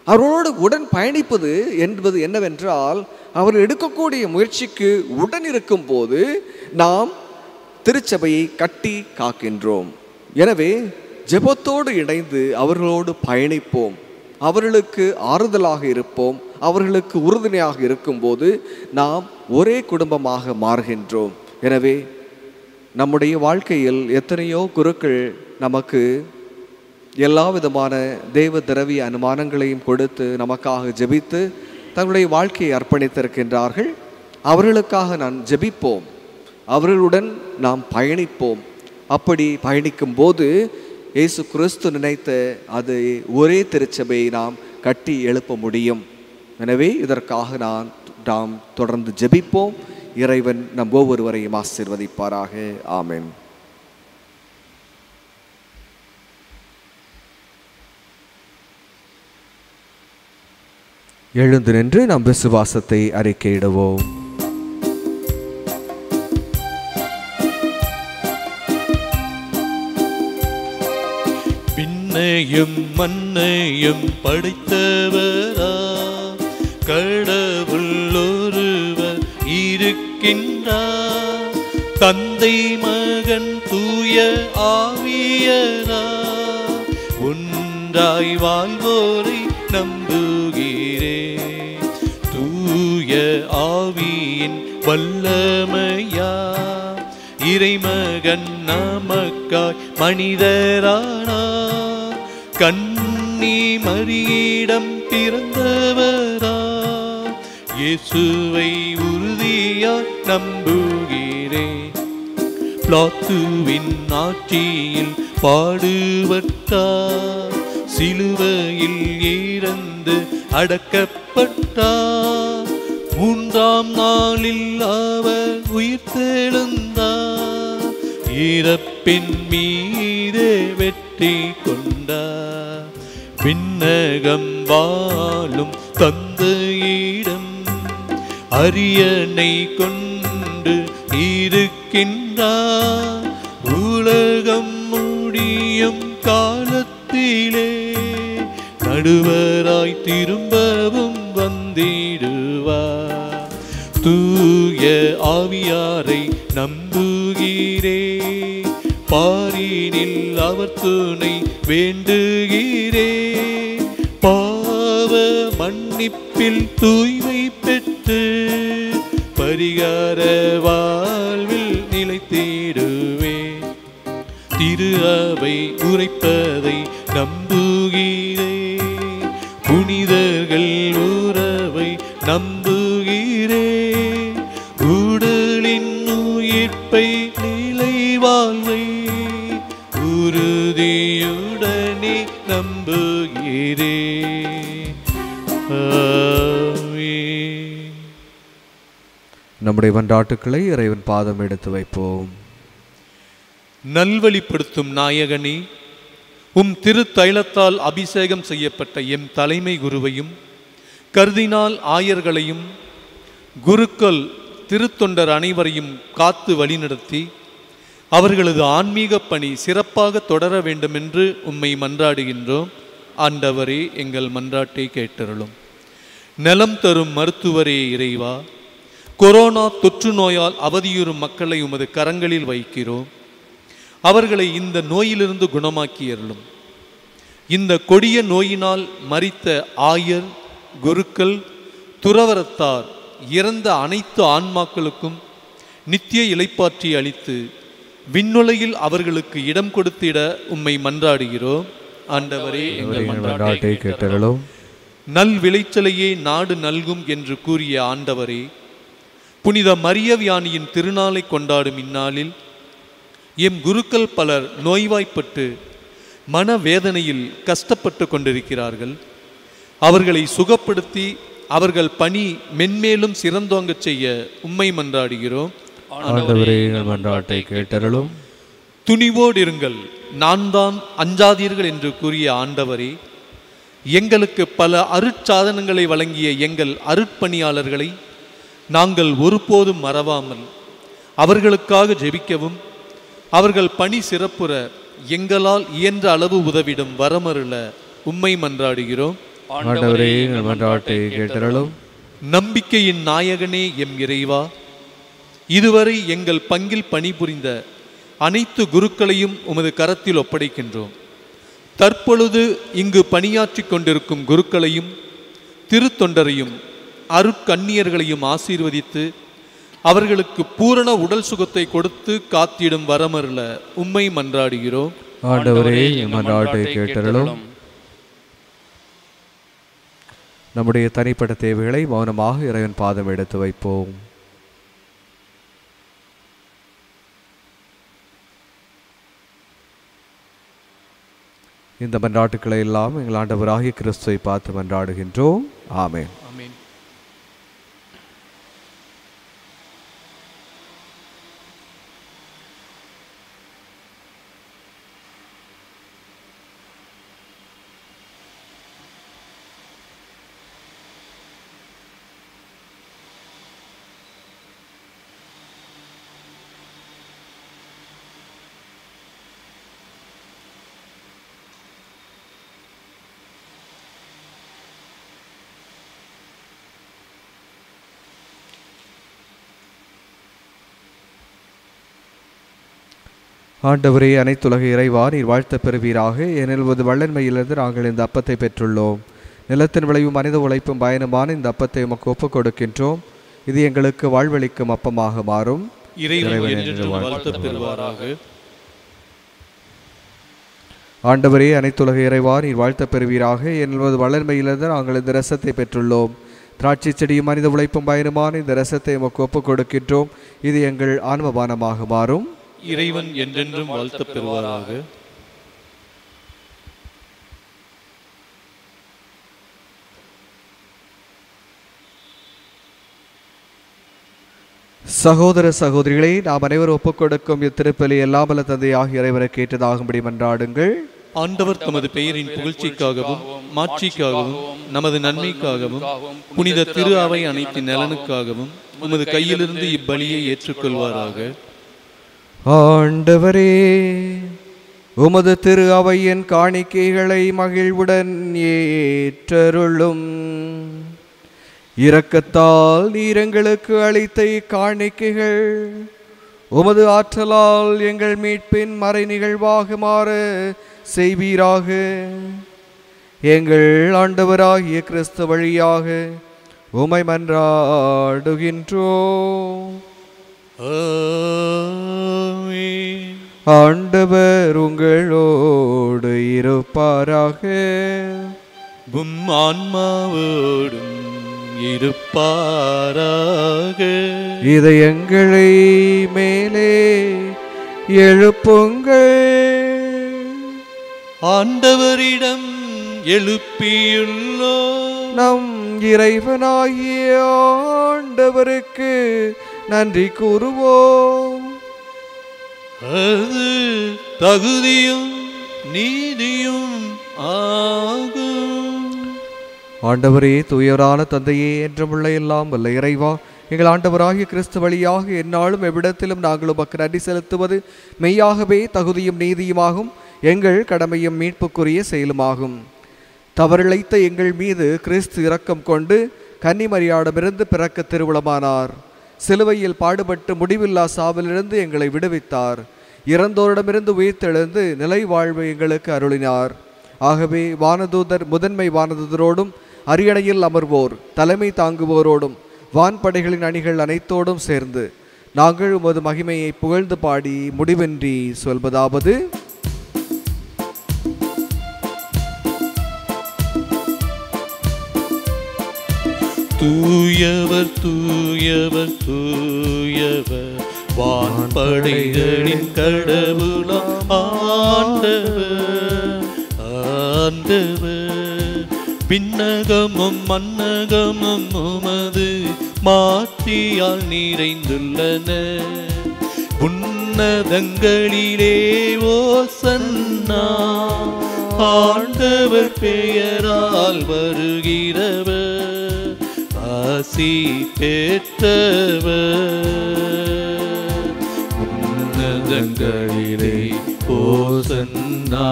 அவர்களோடு உடன் பயணிப்பது என்பது என்னவென்றால், அவர்கள் எடுக்கக்கூடிய முயற்சிக்கு உடன் இருக்கும் போது நாம் திருச்சபையை கட்டி காக்கின்றோம். எனவே ஜெபத்தோடு இணைந்து அவர்களோடு பயணிப்போம், அவர்களுக்கு ஆறுதலாக இருப்போம். அவர்களுக்கு உறுதுணையாக இருக்கும்போது நாம் ஒரே குடும்பமாக மாறுகின்றோம். எனவே நம்முடைய வாழ்க்கையில் எத்தனையோ குருக்கள் நமக்கு எல்லா விதமான தெய்வ திரவிய அனுமானங்களையும் கொடுத்து நமக்காக ஜெபித்து தங்களுடைய வாழ்க்கையை அர்ப்பணித்திருக்கின்றார்கள். அவர்களுக்காக நான் ஜெபிப்போம், அவர்களுடன் நாம் பயணிப்போம். அப்படி பயணிக்கும் போது இயேசு கிறிஸ்து நினைத்த அது ஒரே திருச்சபையை நாம் கட்டி எழுப்ப முடியும். எனவே இதற்காக நாம் தொடர்ந்து ஜெபிப்போம். இறைவன் நம் ஒவ்வொருவரையும் ஆசீர்வதிப்பாராக. ஆமென். எழுந்து நின்று நம் விசுவாசத்தை அறிக்கையிடுவோம். விண்ணையும் மண்ணையும் படைத்தவரா கடவுள் ஒருவர் இருக்கின்றார். தந்தை மகன் தூய ஆவியரா ஒன்றாய் வாழ்வோரை நம்புகிறேன். தூய ஆவியின் வல்லமையா இறைமகன் நமக்காய் மனிதரானார். கன்னி மரியிடம் பிறந்தவரா இயேசுவை உறுதியாய் நம்புகிறேன். பிலாத்துவின் ஆட்சியில் பாடுபட்டார், சிலுவையில் இறந்து அடக்கப்பட்டார். மூன்றாம் நாளில் அவர் உயிர்த்தெழுந்தார், இறப்பின் மீதே வெற்றி கொண்டார். விண்ணகம் வாழும் தந்தையிடம் அரியணை கொண்டு இருக்கின்றார். உலகம் முடியும் காலத்திலே நடுவராய் திரும்பவும் வந்திடுவார். தூய ஆவியாரை நம்புகிறேன், பாரினில் அவர் துணை வேண்டுகிறேன். பாவ மன்னிப்பில் தூய்மை பெற்று பரிகார வாழ்வில் நிலைத்திடுவேன். திரு அவை உரைப்பதை நம்புகிறேன், புனிதர்கள் உறவை நம்புகிறேன். உடலின் உயிர்ப்பை நிலை வாழ்வை உறுதியுடனே நம்புகிறேன். ஆமென். நம்முடைய மன்றாட்டுக்களை இறைவன் பாதம் எடுத்து வைப்போம். நல்வழிப்படுத்தும் நாயகனே, உம் திரு தைலத்தால் அபிஷேகம் செய்யப்பட்ட எம் தலைமை குருவையும் கர்தினால் ஆயர்களையும் குருக்கள் திருத்தொண்டர் அனைவரையும் காத்து வழிநடத்தி அவர்களது ஆன்மீக பணி சிறப்பாக தொடர வேண்டுமென்று உம்மை மன்றாடுகின்றோம். ஆண்டவரே, எங்கள் மன்றாட்டை கேட்டருளும். நலம் தரும் மருத்துவரே இறைவா, கொரோனா தொற்று நோயால் அவதியுறும் மக்களை உமது கரங்களில் வைக்கிறோம். அவர்களை இந்த நோயிலிருந்து குணமாக்கியருளும். இந்த கொடிய நோயினால் மரித்த ஆயர், குருக்கள், துறவரத்தார், இறந்த அனைத்து ஆன்மாக்களுக்கும் நித்திய இளைப்பாற்றி அளித்து விண்ணுலகில் அவர்களுக்கு இடம் கொடுத்திட உம்மை மன்றாடுகிறோம். ஆண்டவரே, எங்கள் மன்றாட்டை கேட்டருளும். நல் விளைச்சலையே நாடு நல்கும் என்று கூறிய ஆண்டவரே, புனித மரியவியானியின் திருநாளை கொண்டாடும் இந்நாளில் எம் குருக்கள் பலர் நோய்வாய்ப்பட்டு மனவேதனையில் கஷ்டப்பட்டு கொண்டிருக்கிறார்கள். அவர்களை சுகப்படுத்தி அவர்கள் பணி மென்மேலும் சிறந்தோங்கச் செய்ய உம்மை மன்றாடுகிறோம். ஆண்டவரே, எங்கள் மன்றாட்டை கேட்டருளும். துணிவோடு இருங்கள், நான் தான், அஞ்சாதீர்கள் என்று கூறிய ஆண்டவரே, எங்களுக்கு பல அருட்சாதனங்களை வழங்கிய எங்கள் அருட்பணியாளர்களை நாங்கள் ஒருபோதும் மறவாமல் அவர்களுக்காக ஜெபிக்கவும் அவர்கள் பணி சிறப்புற எங்களால் இயன்ற அளவு உதவிடும் வரமருள உம்மை மன்றாடுகிறோம். ஆண்டவரே, எங்கள் மன்றாட்டை கேட்டருளும். நம்பிக்கையின் நாயகனே எம் இறைவா, இதுவரை எங்கள் பங்கில் பணிபுரிந்த அனைத்து குருக்களையும் உமது கரத்தில் ஒப்படைக்கின்றோம். தற்பொழுது இங்கு பணியாற்றி கொண்டிருக்கும் குருக்களையும் திருத்தொண்டரையும் அருட்கண்ணியர்களையும் ஆசீர்வதித்து அவர்களுக்கு பூரண உடல் சுகத்தை கொடுத்து காத்திடும் வரமருள உம்மை மன்றாடுகிறோம். ஆண்டவரே எம் மன்றாட்டை கேட்டருளும். நம்முடைய தனிப்பட்ட தேவைகளை மௌனமாக இறைவன் பாதம் எடுத்து வைப்போம். இந்த மன்றாட்டுக்களை எல்லாம் எங்கள் ஆண்டவராகிய கிறிஸ்துவை பார்த்து மன்றாடுகின்றோம். ஆமென். ஆமென். ஆண்டவரே, அனைத்துலக இறைவா, நீர் வாழ்த்த பெறுவீராக. ஏனெல்வது வல்லன்மையிலிருந்து நாங்கள் இந்த அப்பத்தை பெற்றுள்ளோம். நிலத்தின் விளைவும் மனித உழைப்பும் பயனுமான இந்த அப்பத்தை உமக்கு ஒப்புக் கொடுக்கின்றோம். இது எங்களுக்கு வாழ்வளிக்கும் அப்பமாக மாறும். ஆண்டவரே, அனைத்துலக இறைவா, நீர் வாழ்த்த பெறுவீராக. ஏனெல்வது வல்லன்மையிலிருந்து நாங்கள் இந்த ரசத்தை பெற்றுள்ளோம். திராட்சை செடியும் மனித உழைப்பும் பயனுமான இந்த ரசத்தை உமக்கு ஒப்புக் கொடுக்கின்றோம். இது எங்கள் ஆன்மபானமாக மாறும். இறைவன் என்றென்றும் வாழ்த்த பெறுவாராக. சகோதர சகோதரிகளை, நாம் அனைவரும் ஒப்புக் கொடுக்கும் இத்திருப்பலி எல்லாமல்ல தந்தையாக இறைவரை கேட்டதாகும்படி மன்றாடுங்கள். ஆண்டவர் தமது பெயரின் புகழ்ச்சிக்காகவும் மாட்சிக்காகவும் நமது நன்மைக்காகவும் புனித திரு அவை அனைத்தின் நலனுக்காகவும் உமது கையிலிருந்து இப்பலியை ஏற்றுக்கொள்வாராக. ஆண்டவரே, உமது திரு அவையின் காணிக்கைகளை மகிழ்வுடன் ஏற்றருளும். இரக்கத்தால் நீர் எங்களுக்கு அளித்த காணிக்கைகள் உமது ஆற்றலால் எங்கள் மீட்பின் மறை நிகழ்வாக மாற செய்வீராக. எங்கள் ஆண்டவராகிய கிறிஸ்து வழியாக உமை மன்றாடுகின்றோம். ஆண்டவர் உங்களோடு இருப்பாராக. உம் ஆன்மாவோடும் இருப்பாராக. இதயங்களை மேலே எழுப்புங்கள். ஆண்டவரிடம் எழுப்பியுள்ளோ. நம் இறைவனாகிய ஆண்டவருக்கு நன்றி கூறுவோம். அது தகுதியும் நீதியும் ஆகும். ஆண்டவரே, தூயவரான தந்தையே, என்றுமுள்ள எல்லாம் வல்ல இறைவா, எங்கள் ஆண்டவராகிய கிறிஸ்து வழியாக எந்நாளும் எவ்விடத்திலும் நாங்கள் உமக்கு நன்றி செலுத்துவது மெய்யாகவே தகுதியும் நீதியுமாகும், எங்கள் கடமையும் மீட்புக்குரிய செயலுமாகும். தவறிழைத்த எங்கள் மீது கிறிஸ்து இரக்கம் கொண்டு கன்னிமரியாடமிருந்து பிறக்க திருவுளமானார். சிலுவையில் பாடுபட்டு முடிவில்லா சாவிலிருந்து எங்களை விடுவித்தார். இறந்தோரிடமிருந்து உயிர்த்தெழுந்து நிலை வாழ்வு எங்களுக்கு அருளினார். ஆகவே வானதூதர் முதன்மை வானதூதரோடும் அரியணையில் அமர்வோர் தலைமை தாங்குவோரோடும் வான்படைகளின் அணிகள் அனைத்தோடும் சேர்ந்து நாங்கள் உமது மகிமையை புகழ்ந்து பாடி முடிவின்றி சொல்வதாவது: தூயவர் தூயவர் தூயவர் வான்படைகளின் கடவுளாம் ஆண்டவர் ஆண்டவர். விண்ணகமும் மன்னகமும் உமது மாட்சியால் நிறைந்துள்ளன. உன்னதங்களிலே ஓசன்னா, ஆண்டவர் பெயரால் வருகிறவர் ஆசி பெற்றவர். உன்னதங்களிலே ஓசன்னா,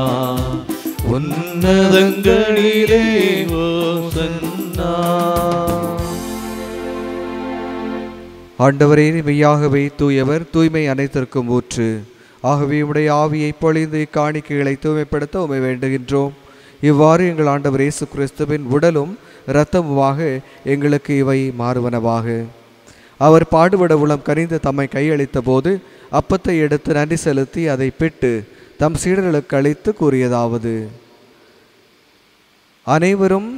உன்னதங்களிலே ஓசன்னா. ஆண்டவரே, மெய்யாகவே தூயவர், தூய்மை அனைத்திற்கும் ஊற்று. ஆகவே உடைய ஆவியை பொழிந்து காணிக்கைகளை தூய்மைப்படுத்த உமை வேண்டுகின்றோம். இவ்வாறு எங்கள் ஆண்டவர் இயேசு கிறிஸ்துவின் உடலும் இரத்தமுமாக எங்களுக்கு இவை மாறுவனவாக. அவர் பாடுபட உளம் கனிந்து தம்மை கையளித்த போது அப்பத்தை எடுத்து நன்றி செலுத்தி அதை பிட்டு தம் சீடர்களுக்கு அளித்து கூறியதாவது: அனைவரும்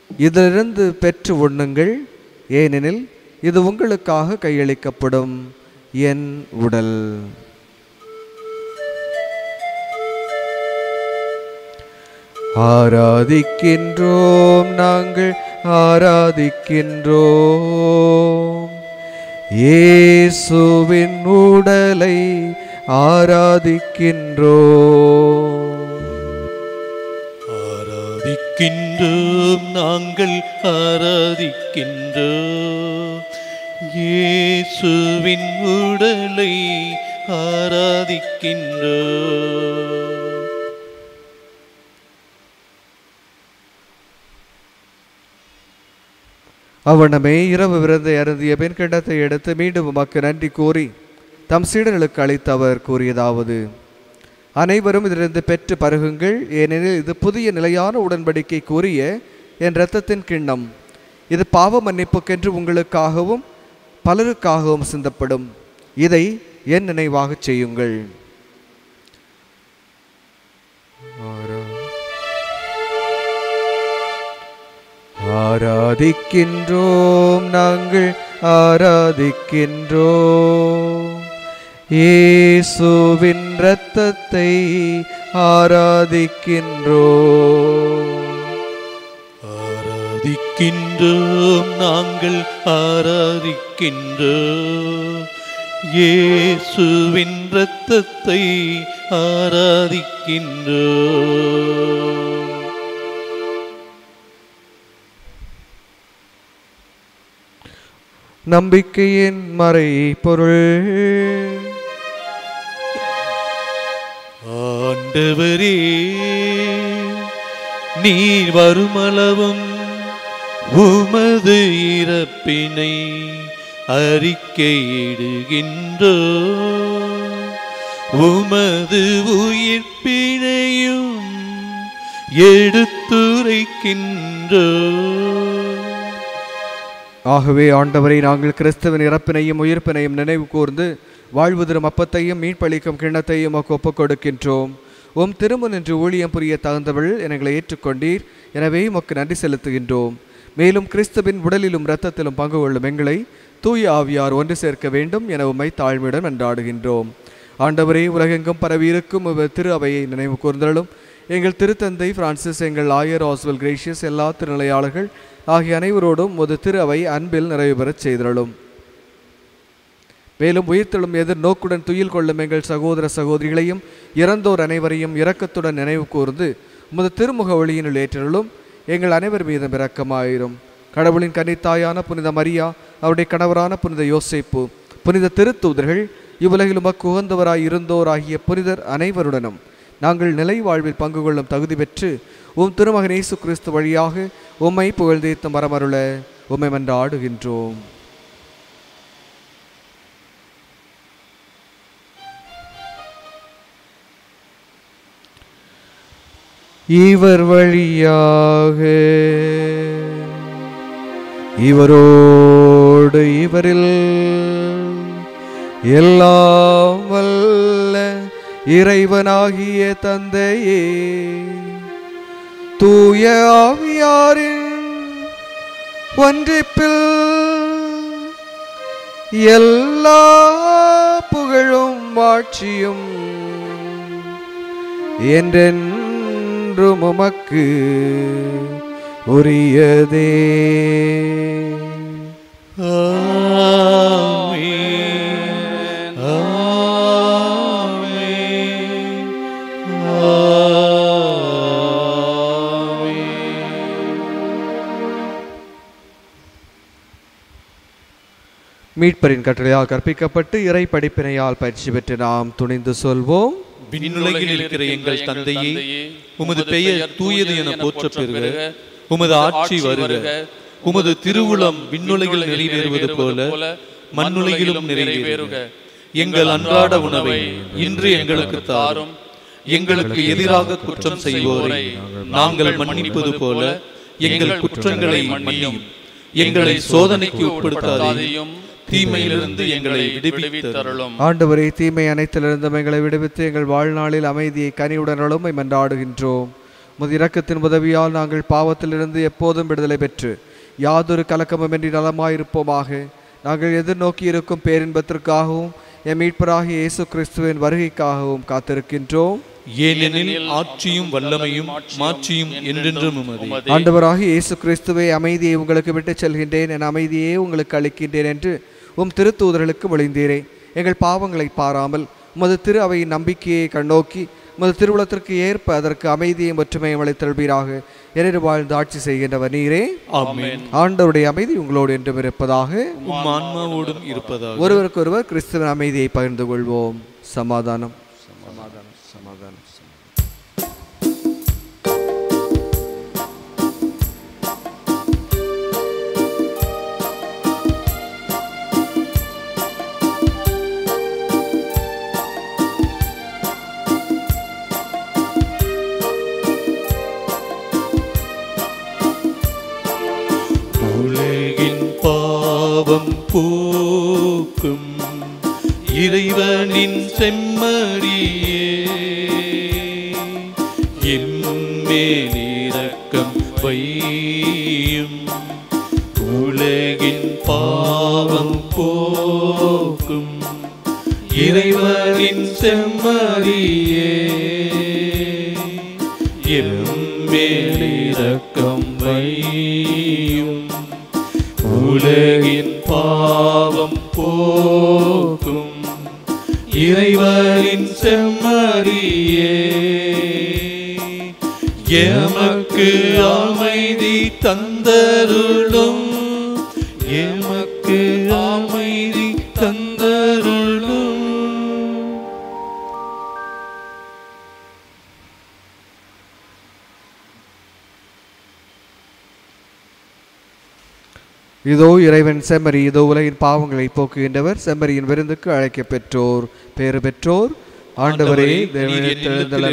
இதிலிருந்து பெற்று உண்ணுங்கள், ஏனெனில் இது உங்களுக்காக கையளிக்கப்படும் என் உடல். ஆராதிக்கின்றோம், நாங்கள் ஆராதிக்கின்றோம், இயேசுவின் உடலை ஆராதிக்கின்றோம். ஆராதிக்கின்றோம், நாங்கள் ஆராதிக்கின்றோம், இயேசுவின் உடலை ஆராதிக்கின்றோம். அவ்வண்ணமே இரவு விருந்தை அருந்திய பின் கிண்ணத்தை எடுத்து மீண்டும் உமக்கு நன்றி கூறி தம் சீடர்களுக்கு அளித்து அவர் கூறியதாவது: அனைவரும் இதிலிருந்து பெற்று பருகுங்கள், ஏனெனில் இது புதிய நிலையான உடன்படிக்கை கூறிய என் இரத்தத்தின் கிண்ணம். இது பாவ மன்னிப்புக்கென்று உங்களுக்காகவும் பலருக்காகவும் சிந்தப்படும். இதை என் நினைவாக செய்யுங்கள். ஆராதிக்கின்றோம், நாங்கள் ஆராதிக்கின்றோம், இயேசுவின் இரத்தத்தை ஆராதிக்கின்றோம். ஆராதிக்கின்றோம், நாங்கள் ஆராதிக்கின்றோம், இயேசுவின் இரத்தத்தை ஆராதிக்கின்றோம். நம்பிக்கையின் மறை பொருள். ஆண்டவரே, நீர் வருமளவும் உமது இறப்பினை அறிக்கையிடுகின்றோம், உமது உயிர்ப்பினையும் எடுத்துரைக்கின்றோம். ஆகவே ஆண்டவரை, நாங்கள் கிறிஸ்துவின் இறப்பினையும் உயிர்ப்பினையும் நினைவு கூர்ந்து வாழ்வு தரும் அப்பத்தையும் மீட்பளிக்கும் கிண்ணத்தையும் உமக்கு ஒப்புக் கொடுக்கின்றோம். உம் திருமுன் நின்று ஊழியம் புரிய தகுந்தவள் எங்களை ஏற்றுக்கொண்டீர், எனவே உமக்கு நன்றி செலுத்துகின்றோம். மேலும் கிறிஸ்துவின் உடலிலும் இரத்தத்திலும் பங்கு கொள்ளும் எங்களை தூய ஆவியார் ஒன்று சேர்க்க வேண்டும் என உம்மை தாழ்மையுடன் என்றாடுகின்றோம். ஆண்டவரே, உலகெங்கும் பரவியிருக்கும் திரு அவையை நினைவு கூர்ந்தலும் எங்கள் திருத்தந்தை பிரான்சிஸ், எங்கள் ஆயர் ஆஸ்வல் கிரேஷியஸ், எல்லா திருநிலையாளர்கள் ஆகிய அனைவரோடும் ஒரு திரு அவை அன்பில் நிறைவு பெறச் செய்தலும். மேலும் உயிர்த்தெழும் எதிர் நோக்குடன் துயில் கொள்ளும் எங்கள் சகோதர சகோதரிகளையும் இறந்தோர் அனைவரையும் இரக்கத்துடன் நினைவு கூர்ந்து உமது திருமுக ஒளியினுள் ஏற்றலும். எங்கள் அனைவர் மீதும் இரக்கமாயிரும். கடவுளின் கன்னித்தாயான புனித மரியா, அவருடைய கணவரான புனித யோசேப்பு, புனித திருத்தூதர்கள், இவ்வுலகில் உமக்கு உகந்தவராய் இருந்தோர் ஆகிய புனிதர் அனைவருடனும் நாங்கள் நிலை வாழ்வில் பங்கு கொள்ளும் தகுதி பெற்று உம் திருமகன் இயேசு கிறிஸ்து வழியாக உம்மை புகழ்ந்தேத்தும் வரமருள உம்மை மன்றாடுகின்றோம். இவர் வழியாக இவரோடு இவரில் எல்லாம் வல்ல இறைவனாகிய தந்தையே, தூய ஆவியாரின் ஒன்றிப்பில் எல்லா புகழும் ஆட்சியும் என்றென்றும் உமக்கு உரியதே. மீட்பரின் கட்டளையால் கற்பிக்கப்பட்டு இறை படிப்பினையால் பயிற்சி பெற்று நாம் துணிந்து சொல்வோம். விண்ணுலகில் இருக்கிற எங்கள் தந்தையே, உமது பெயர் தூயது என போற்றப் பெறுக. உமது ஆட்சி வருக. உமது திருவுளம் விண்ணுலகில் நிறைவேறுவது போல மண்ணுலகிலும் நிறைவேறுக. எங்கள் அன்றாட உணவை இன்று எங்களுக்கு தாரும். எங்களுக்கு எதிராக குற்றம் செய்வோரை நாங்கள் மன்னிப்பது போல எங்கள் குற்றங்களை மன்னியும். எங்களை சோதனைக்கு உட்படுத்தாதேயும், தீமையிலிருந்து எங்களை விடுவித்தருளும். ஆண்டவரே, தீமை அனைத்திலிருந்தும் எங்களை விடுவித்து எங்கள் வாழ்நாளில் அமைதியை கனிவுடனும் மன்றாடுகின்றோம். உமது இரக்கத்தின் உதவியால் நாங்கள் பாவத்திலிருந்து எப்போதும் விடுதலை பெற்று யாதொரு கலக்கமுமின்றி நலமாயிருப்போமாக. நாங்கள் எதிர்நோக்கி இருக்கும் பேரின்பத்திற்காகவும் எம் மீட்பராகிய இயேசு கிறிஸ்துவின் வருகைக்காகவும் காத்திருக்கின்றோம். ஏனெனில் ஆட்சியும் வல்லமையும் மாட்சியும் என்றென்றும் உமதே. ஆண்டவராகிய இயேசு கிறிஸ்துவே, அமைதியை உங்களுக்கு விட்டுச் செல்கின்றேன், என் அமைதியே உங்களுக்கு அளிக்கின்றேன் என்று உம் திருத்தூதர்களுக்கு மொழிந்தீரே. எங்கள் பாவங்களை பாராமல் உமது திரு அவையின் நம்பிக்கையை கண்ணோக்கி உமது திருவுளத்திற்கு ஏற்ப அதற்கு அமைதியும் ஒற்றுமையும் அளித்தல்வீராக. என வாழ்ந்து ஆட்சி செய்கின்றவர் நீரே. ஆமென். ஆண்டவருடைய அமைதி உங்களோடு என்றும் இருப்பதாக, உம் ஆன்மாவோடும் இருப்பதாக. ஒருவருக்கொருவர் கிறிஸ்துவின் அமைதியை பகிர்ந்து கொள்வோம். சமாதானம். சமாதானம். சமாதானம். உலகின் பாவம் போக்கும் இறைவனின் செம்மறியே, எம்மேல் இரக்கம் வையும். உலகின் பாவம் போக்கும் இறைவனின் செம்மறியே, எம்மேல் இரக்கம் வையும். உலகின் பாவம் போக்கும் இறைவனின் செம்மறியே, எமக்கு அமைதி தந்தருளும். எமக்கு அமைதி தந்தருளும். இதோ இறைவன் செம்மறி, இதோ உலகின் பாவங்களை போக்குகின்றவர். செம்மறியின் விருந்துக்கு அழைக்க பெற்றோர் பேறு பெற்றோர். ஆண்டவரே,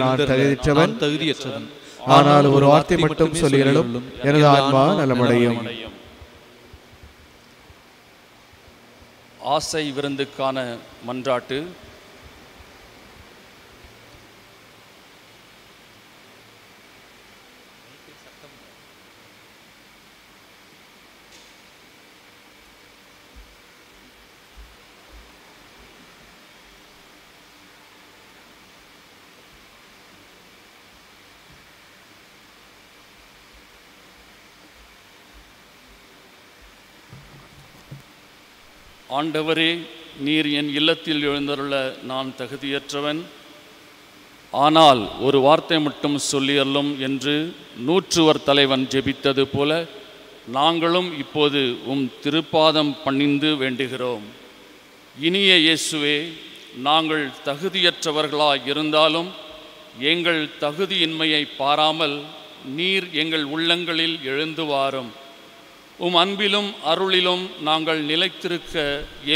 நான் தகுதியற்றவன், ஆனால் ஒரு வார்த்தை மட்டும் சொல்லியருளும், எனது ஆன்மா நலமடையும். ஆசை விருந்துக்கான மன்றாட்டு. ஆண்டவரே, நீர் என் இல்லத்தில் எழுந்தருள நான் தகுதியற்றவன், ஆனால் ஒரு வார்த்தை மட்டும் சொல்லியல்லும் என்று நூற்றுவர் தலைவன் ஜெபித்தது போல நாங்களும் இப்போது உம் திருப்பாதம் பணிந்து வேண்டுகிறோம். இனிய இயேசுவே, நாங்கள் தகுதியற்றவர்களாய் இருந்தாலும் எங்கள் தகுதியின்மையை பாராமல் நீர் எங்கள் உள்ளங்களில் எழுந்து வாரும். உம் அன்பிலும் அருளிலும் நாங்கள் நிலைத்திருக்க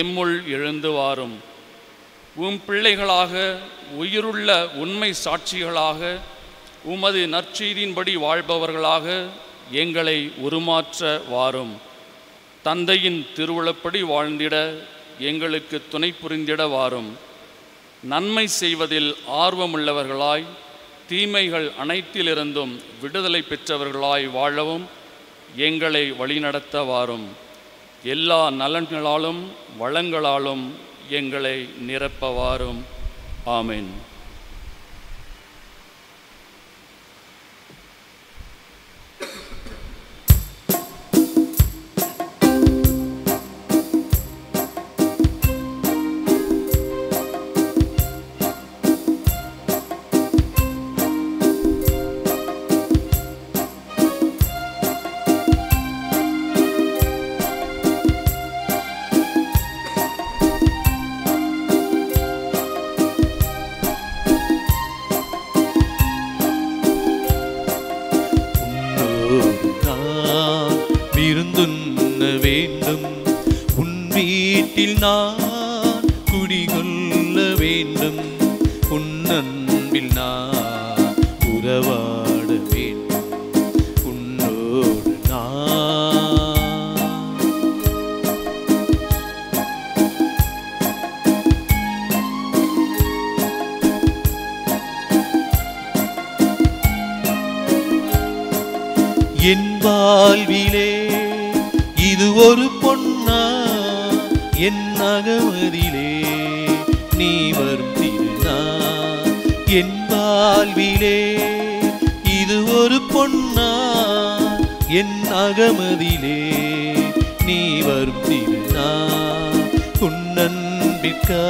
எம்முள் எழுந்து வாரும். உம் பிள்ளைகளாக, உயிருள்ள உண்மை சாட்சிகளாக, உமது நற்செய்தியின்படி வாழ்பவர்களாக எங்களை உருமாற்ற வாரும். தந்தையின் திருவுளப்படி வாழ்ந்திட எங்களுக்கு துணை புரிந்திட வாரும். நன்மை செய்வதில் ஆர்வமுள்ளவர்களாய், தீமைகள் அனைத்திலிருந்தும் விடுதலை பெற்றவர்களாய் வாழவும் எங்களை வழிநடத்த வாரும். எல்லா நலன்களாலும் வளங்களாலும் எங்களை நிரப்ப வாரும். ஆமென். விருந்துண்ண வேண்டும், உன் வீட்டில் நான் குடிகொள்ள வேண்டும். உன் அன்பில் நான் உறவாட வேண்டும். உன்னோடு நான் என் வாழ்விலே இது ஒரு பொன்னா, என் அகமதிலே நீ வரும் திருநாள். என் வாழ்விலே இது ஒரு பொன்னா, என் அகமதிலே நீ வரும் திருநாள். உன்னன்பிற்காய்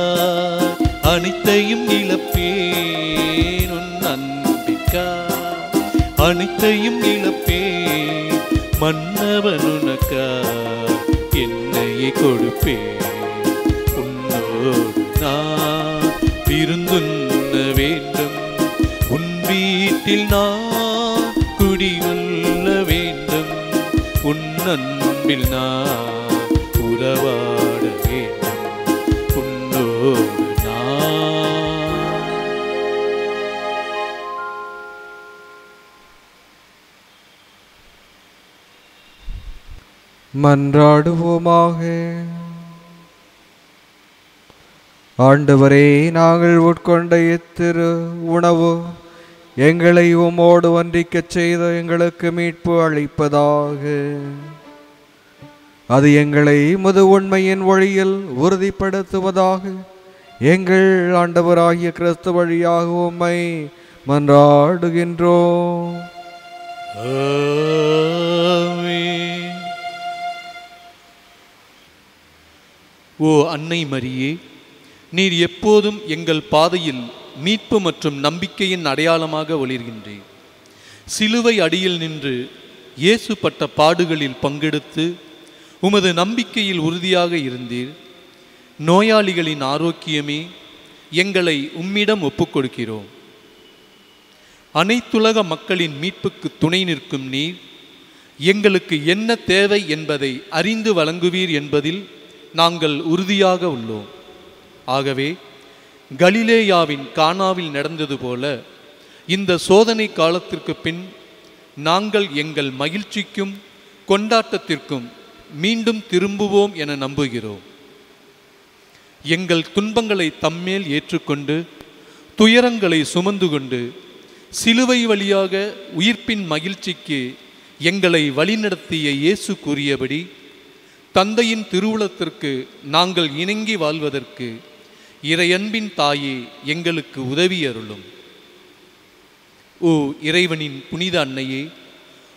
அனைத்தையும் இழப்பேன், உன் அன்பிற்காய் அனைத்தையும் இழப்பேன். மன்னவன் உனக்காய் என்னையே கொடுப்பேன். உன்னோடு நான் விருந்துண்ண வேண்டும், உன் வீட்டில் நான் குடிகொள்ள வேண்டும். உன் அன்பில் நான் உறவாட வேண்டும், உன்னோடு நான். மன்றாடுவோமாக. ஆண்டவரே, நாங்கள் உட்கொண்ட இத்திரு உணவு எங்களை உம்மோடு ஒன்றிக்கச் செய்த எங்களுக்கு மீட்பு அளிப்பதாக. அது எங்களை முது உண்மையின் வழியில் உறுதிப்படுத்துவதாக. எங்கள் ஆண்டவராகிய கிறிஸ்து வழியாக உம்மை மன்றாடுகின்றோம். ஆமென். ஓ அன்னை மரியே, நீர் எப்போதும் எங்கள் பாதையில் மீட்பு மற்றும் நம்பிக்கையின் அடையாளமாக ஒளிர்கின்றீர். சிலுவை அடியில் நின்று இயேசு பட்ட பாடுகளில் பங்கெடுத்து உமது நம்பிக்கையில் உறுதியாக இருந்தீர். நோயாளிகளின் ஆரோக்கியமே, எங்களை உம்மிடம் ஒப்புக்கொடுக்கிறோம். அனைத்துலக மக்களின் மீட்புக்கு துணை நிற்கும் நீர் எங்களுக்கு என்ன தேவை என்பதை அறிந்து வழங்குவீர் என்பதில் நாங்கள் உறுதியாக உள்ளோம். ஆகவே கலிலேயாவின் கானாவில் நடந்தது போல இந்த சோதனை காலத்திற்கு பின் நாங்கள் எங்கள் மகிழ்ச்சிக்கும் கொண்டாட்டத்திற்கும் மீண்டும் திரும்புவோம் என நம்புகிறோம். எங்கள் துன்பங்களை தம்மேல் ஏற்றுக்கொண்டு துயரங்களை சுமந்து கொண்டு சிலுவை வழியாக உயிர்ப்பின் மகிழ்ச்சிக்கு எங்களை வழிநடத்திய இயேசு கூறியபடி தந்தையின் திருவுளத்திற்கு நாங்கள் இணங்கி வாழ்வதற்கு இறையன்பின் தாயே எங்களுக்கு உதவி அருளும். ஓ இறைவனின் புனித அன்னையே,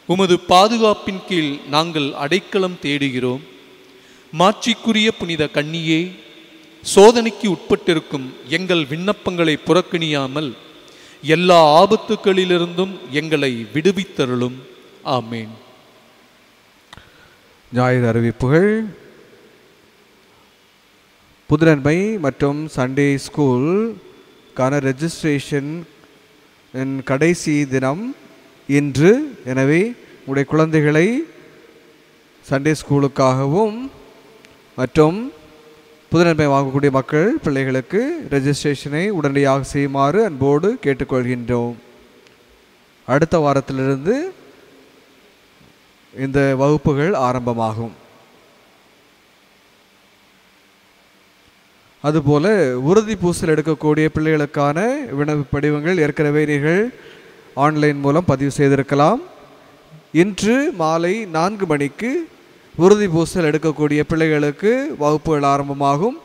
உமது பாதுகாப்பின் கீழ் நாங்கள் அடைக்கலம் தேடுகிறோம். மாட்சிக்குரிய புனித கன்னியே, சோதனைக்கு உட்பட்டிருக்கும் எங்கள் விண்ணப்பங்களை புறக்கணியாமல் எல்லா ஆபத்துக்களிலிருந்தும் எங்களை விடுவித்தருளும். ஆமேன். ஞாயிறு அறிவிப்புகள். புதுநன்மை மற்றும் சண்டே ஸ்கூலுக்கான ரெஜிஸ்ட்ரேஷன் கடைசி தினம் இன்று. எனவே உடைய குழந்தைகளை சண்டே ஸ்கூலுக்காகவும் மற்றும் புதுநன்மை வாங்கக்கூடிய மக்கள் பிள்ளைகளுக்கு ரெஜிஸ்ட்ரேஷனை உடனடியாக செய்யுமாறு அன்போடு கேட்டுக்கொள்கின்றோம். அடுத்த வாரத்திலிருந்து இந்த வகுப்புகள் ஆரம்பமாகும். அதுபோல உறுதி பூசல் எடுக்கக்கூடிய பிள்ளைகளுக்கான விண்ணப்ப படிவங்கள் ஏற்கனவே நீங்கள் ஆன்லைன் மூலம் பதிவு செய்திருக்கலாம். இன்று மாலை 4 மணிக்கு உறுதி பூசல் எடுக்கக்கூடிய பிள்ளைகளுக்கு வகுப்புகள் ஆரம்பமாகும்.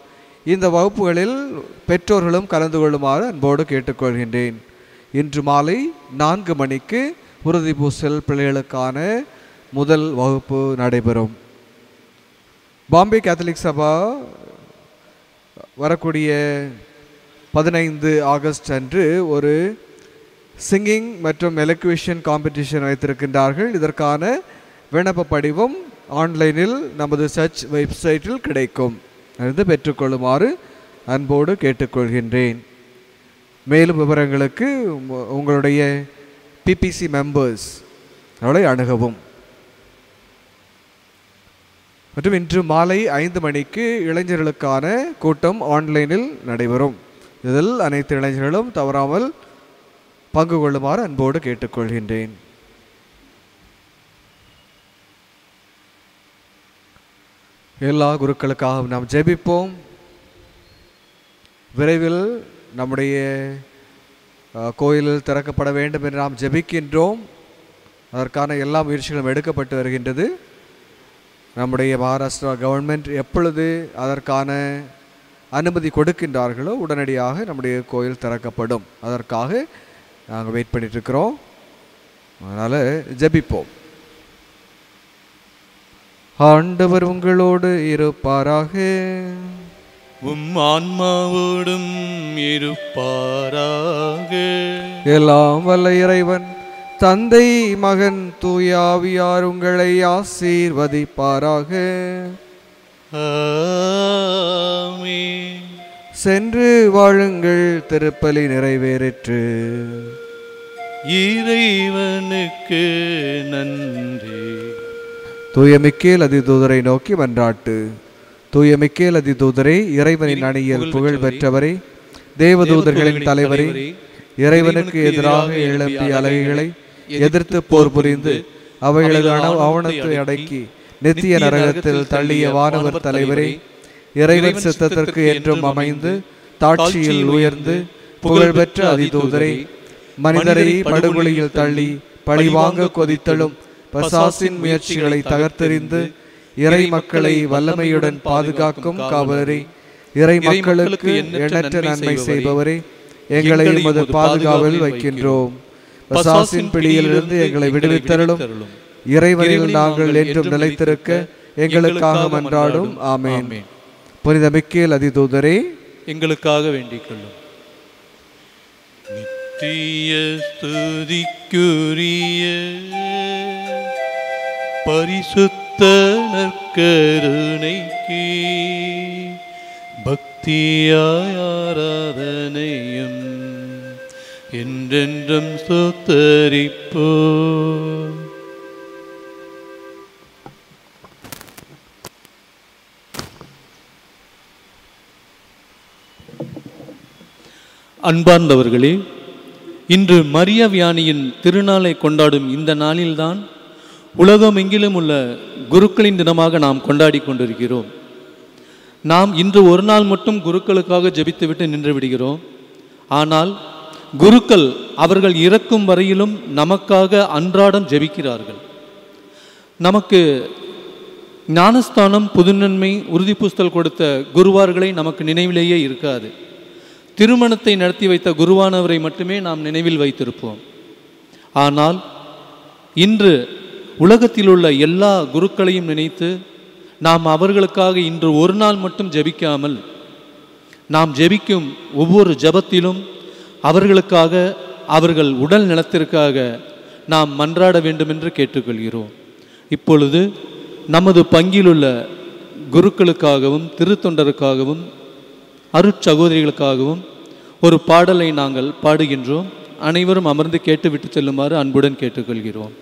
இந்த வகுப்புகளில் பெற்றோர்களும் கலந்து கொள்ளுமாறு அன்போடு கேட்டுக்கொள்கின்றேன். இன்று மாலை 4 மணிக்கு உறுதி பூசல் பிள்ளைகளுக்கான முதல் வகுப்பு நடைபெறும். பாம்பே கேத்தலிக் சபா வரக்கூடிய 15 ஆகஸ்ட் அன்று ஒரு சிங்கிங் மற்றும் எலக்யூஷன் காம்படிஷன் வைத்திருக்கின்றார்கள். இதற்கான விண்ணப்ப படிவம் ஆன்லைனில் நமது சர்ச் வெப்சைட்டில் கிடைக்கும். அது பெற்றுக்கொள்ளுமாறு அன்போடு கேட்டுக்கொள்கின்றேன். மேலும் விவரங்களுக்கு உங்களுடைய பிபிசி மெம்பர்ஸ் அவளை அணுகவும். மற்றும் இன்று மாலை 5 மணிக்கு இளைஞர்களுக்கான கூட்டம் ஆன்லைனில் நடைபெறும். இதில் அனைத்து இளைஞர்களும் தவறாமல் பங்கு கொள்ளுமாறு அன்போடு கேட்டுக்கொள்கின்றேன். எல்லா குருக்களுக்காகவும் நாம் ஜெபிப்போம். விரைவில் நம்முடைய கோயிலில் திறக்கப்பட வேண்டும் என்று நாம் ஜெபிக்கின்றோம். அதற்கான எல்லா முயற்சிகளும் எடுக்கப்பட்டு வருகின்றது. நம்முடைய மகாராஷ்டிரா கவர்மெண்ட் எப்பொழுது அதற்கான அனுமதி கொடுக்கின்றார்களோ உடனடியாக நம்முடைய கோயில் திறக்கப்படும். அதற்காக நாங்கள் வெயிட் பண்ணிட்டு இருக்கிறோம். அதனால் ஜெபிப்போம். ஆண்டவர் உங்களோடு இருப்பாராக. உம் ஆன்மாவோடும் இருப்பாராக. எல்லாம் வல்ல இறைவன் தந்தை மகன் தூய ஆவியார் உங்களை ஆசீர்வதிப்பாராக. ஆமென். சென்று வாழுங்கள். திருப்பலி நிறைவேறிற்று. இறைவனுக்கு நன்றி. தூய மிக்கேல் அதிதூதரை நோக்கி மன்றாட்டு. தூய மிக்கேல் அதிதூதரை, இறைவனின் அணியில் புகழ் பெற்றவரே, தேவதூதர்களின் தலைவரே, இறைவனுக்கு எதிராக எழும்பிய அலைகளை எதிர்த்து போர் புரிந்து அவைகளது ஆவணத்தை அடக்கி நித்திய நரகத்தில் தள்ளிய வானவர் தலைவரே, இறைவன் சித்தத்திற்கு என்றும் அமைந்து தாட்சியில் உயர்ந்து புகழ்பெற்ற அதிதூதரே, மனிதரை படுகொலியில் தள்ளி பழிவாங்க கொதித்தலும் பசாசின் முயற்சிகளை தகர்த்தெறிந்து இறை மக்களை வல்லமையுடன் பாதுகாக்கும் காவலரே, இறை மக்களுக்கு எண்ணற்ற நன்மை செய்பவரே, எங்களை உமது பாதுகாவலில் வைக்கின்றோம். பசாசின் பிடியிலிருந்து எங்களை விடுவித்தருளும். இறைவனில் நாங்கள் என்றும் நிலைத்திருக்க எங்களுக்காக மன்றாடும். ஆமென். புனித மிக்கேல் அதிதூதரே, எங்களுக்காக வேண்டிக் கொள்ளும். நித்திய ஸ்துதிக்குரிய பரிசுத்த நற்கருணைக்கு பக்தியாய் ஆராதனையும் என்றென்றும் ஸ்தோத்தரிப்போ. அன்பார்ந்தவர்களே, இன்று மரிய வியானியின் திருநாளை கொண்டாடும் இந்த நாளில்தான் உலகமெங்கிலும் உள்ள குருக்களின் தினமாக நாம் கொண்டாடி கொண்டிருக்கிறோம். நாம் இன்று ஒரு நாள் மட்டும் குருக்களுக்காக ஜெபித்துவிட்டு நின்று விடுகிறோம். ஆனால் குருக்கள் அவர்கள் இறக்கும் வரையிலும் நமக்காக அன்றாடம் ஜெபிக்கிறார்கள். நமக்கு ஞானஸ்தானம், புதுநன்மை, உறுதிப்பூசல் கொடுத்த குருவார்களை நமக்கு நினைவிலேயே இருக்காது. திருமணத்தை நடத்தி வைத்த குருவானவரை மட்டுமே நாம் நினைவில் வைத்திருப்போம். ஆனால் இன்று உலகத்தில் உள்ள எல்லா குருக்களையும் நினைத்து நாம் அவர்களுக்காக இன்று ஒரு நாள் மட்டும் ஜெபிக்காமல், நாம் ஜெபிக்கும் ஒவ்வொரு ஜெபத்திலும் அவர்களுக்காக, அவர்கள் உடல் நலத்திற்காக நாம் மன்றாட வேண்டும் என்று கேட்டுக்கொள்கிறோம். இப்பொழுது நமது பங்கிலுள்ள குருக்களுக்காகவும் திருத்தொண்டருக்காகவும் அருட்சகோதரிகளுக்காகவும் ஒரு பாடலை நாங்கள் பாடுகின்றோம். அனைவரும் அமர்ந்து கேட்டுவிட்டு செல்லுமாறு அன்புடன் கேட்டுக்கொள்கிறோம்.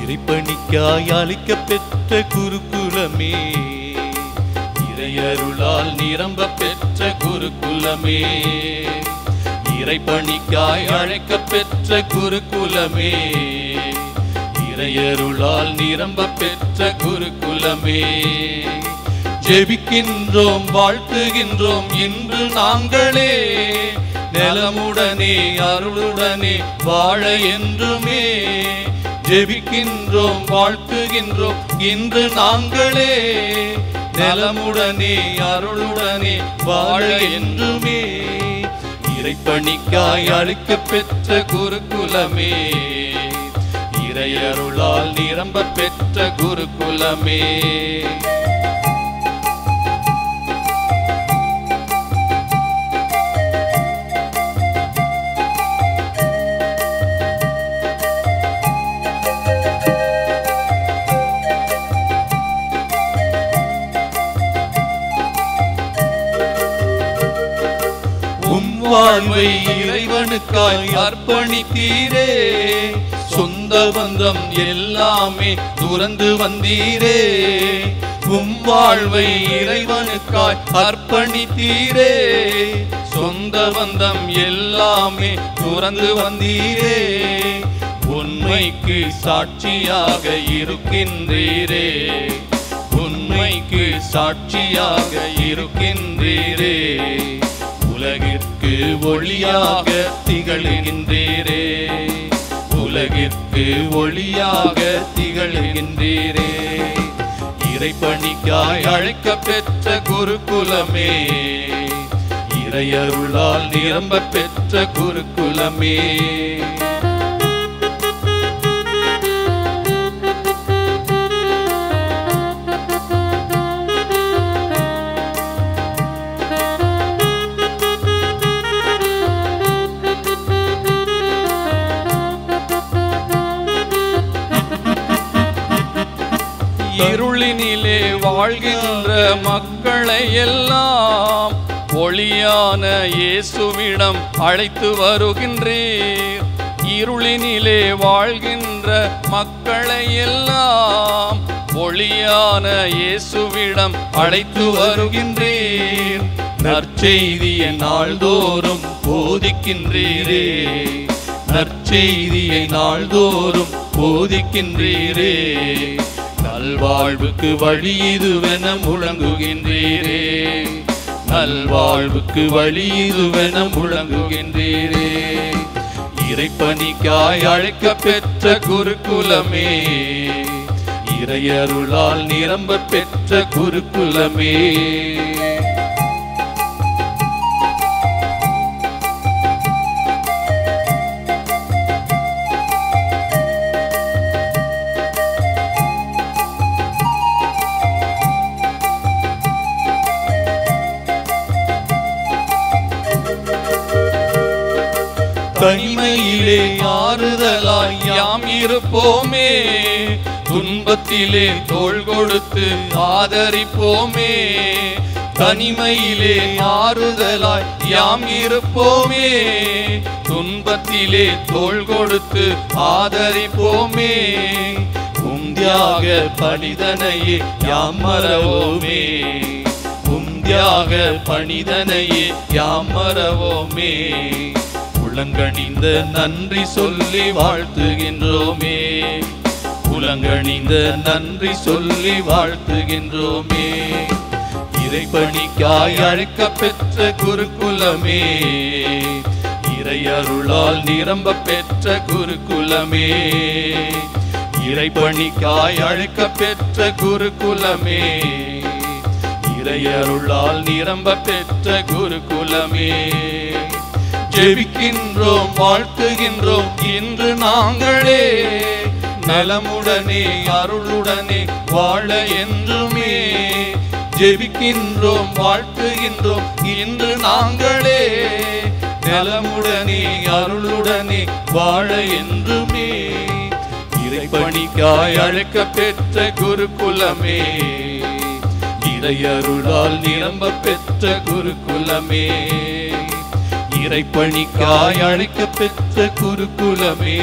இறைப்பணிக்காய் அளிக்கப் பெற்ற குருகுலமே, இறையருளால் நிரம்ப பெற்ற குருகுலமே, இறைப்பணிக்காய் அழைக்கப் பெற்ற குருகுலமே, இறையருளால் நிரம்ப பெற்ற குருகுலமே, ஜெபிக்கின்றோம் வாழ்த்துகின்றோம் இன்று நாங்களே, நலமுடனே அருளுடனே வாழ என்றுமே, ஜெபிக்கின்றோம் வாழ்த்துகின்றோம் இன்று நாங்களே, நலமுடனே அருளுடனே வாழ என்றுமே, இறைப்பணிக்காய் அளிக்கப் பெற்ற குருகுலமே, இறையருளால் நிரம்ப பெற்ற குருகுலமே. வாழ்வை இறைவனுக்காய் அர்ப்பணித்தீரே, சொந்த பந்தம் எல்லாமே துறந்து வந்தீரே, உம் வாழ்வை இறைவனுக்காய் அர்ப்பணித்தீரே, சொந்த பந்தம் எல்லாமே துறந்து வந்தீரே, உண்மைக்கு சாட்சியாக இருக்கின்றீரே, உண்மைக்கு சாட்சியாக இருக்கின்றீரே. உலகிற்கு ஒளியாக திகழ்கின்றீரே, உலகிற்கு ஒளியாக திகழ்கின்றீரே. இறைப்பணிக்காய் அழைக்க பெற்ற குருகுலமே, இறையருளால் நிரம்ப பெற்ற குருகுலமே. இருளினிலே வாழ்கின்ற மக்களை எல்லாம் ஒளியான இயேசுவிடம் அழைத்து வருகின்றீர். இருளினிலே வாழ்கின்ற மக்களை எல்லாம் ஒளியான இயேசுவிடம் அழைத்து வருகின்றீர். நற்செய்தியை நாள்தோறும் போதிக்கின்றீரே, நற்செய்தியை நாள்தோறும் போதிக்கின்றீரே. நல்வாழ்வுக்கு வழி இதுவென முழங்குகின்றீரே, நல்வாழ்வுக்கு வழி இதுவென முழங்குகின்றீரே. இறைப்பணிக்காய் அழைக்க பெற்ற குருகுலமே, இறையருளால் நிரம்ப பெற்ற குருகுலமே. தனிமையிலே ஆறுதலாய் யாம் இருப்போமே, துன்பத்திலே தோள் கொடுத்து ஆதரிப்போமே. தனிமையிலே ஆறுதலாய் யாம் இருப்போமே, துன்பத்திலே தோள் கொடுத்து ஆதரிப்போமே. உந்தியாக பணிதனையே யாம் மறவோமே, உந்தியாக பணிதனையே யாம் மறவோமே. உலங்கணிந்த நன்றி சொல்லி வாழ்த்துகின்றோமே, உலங்கணிந்த நன்றி சொல்லி வாழ்த்துகின்றோமே. இறைப்பணிக்காய் அழைக்க பெற்ற குருகுலமே, இறையருளால் நிரம்ப பெற்ற குருகுலமே. இறைப்பணிக்காய் அழைக்க பெற்ற குருகுலமே, இறையருளால் நிரம்ப பெற்ற குருகுலமே. ஜெபிக்கின்றோம் வாழ்த்துகின்றோம் இன்று நாங்களே, நலமுடனே அருளுடனே வாழ என்றுமே. ஜெபிக்கின்றோம் வாழ்த்துகின்றோம் இன்று நாங்களே, நலமுடனே அருளுடனே வாழ என்றுமே. இறைப்பணிக்காய் அழைக்க பெற்ற குருகுலமே, இறையருளால் நிரம்ப பெற்ற குருகுலமே. இறைப்பணிக்காய் அழைக்க பெற்ற குருகுலமே,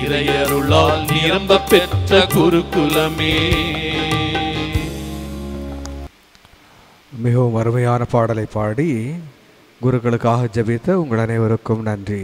இறையருளால் நிரம்ப பெற்ற குருகுலமே. மிகவும் அருமையான பாடலை பாடி குருக்களுக்காக ஜெபித்த உங்கள் அனைவருக்கும் நன்றி.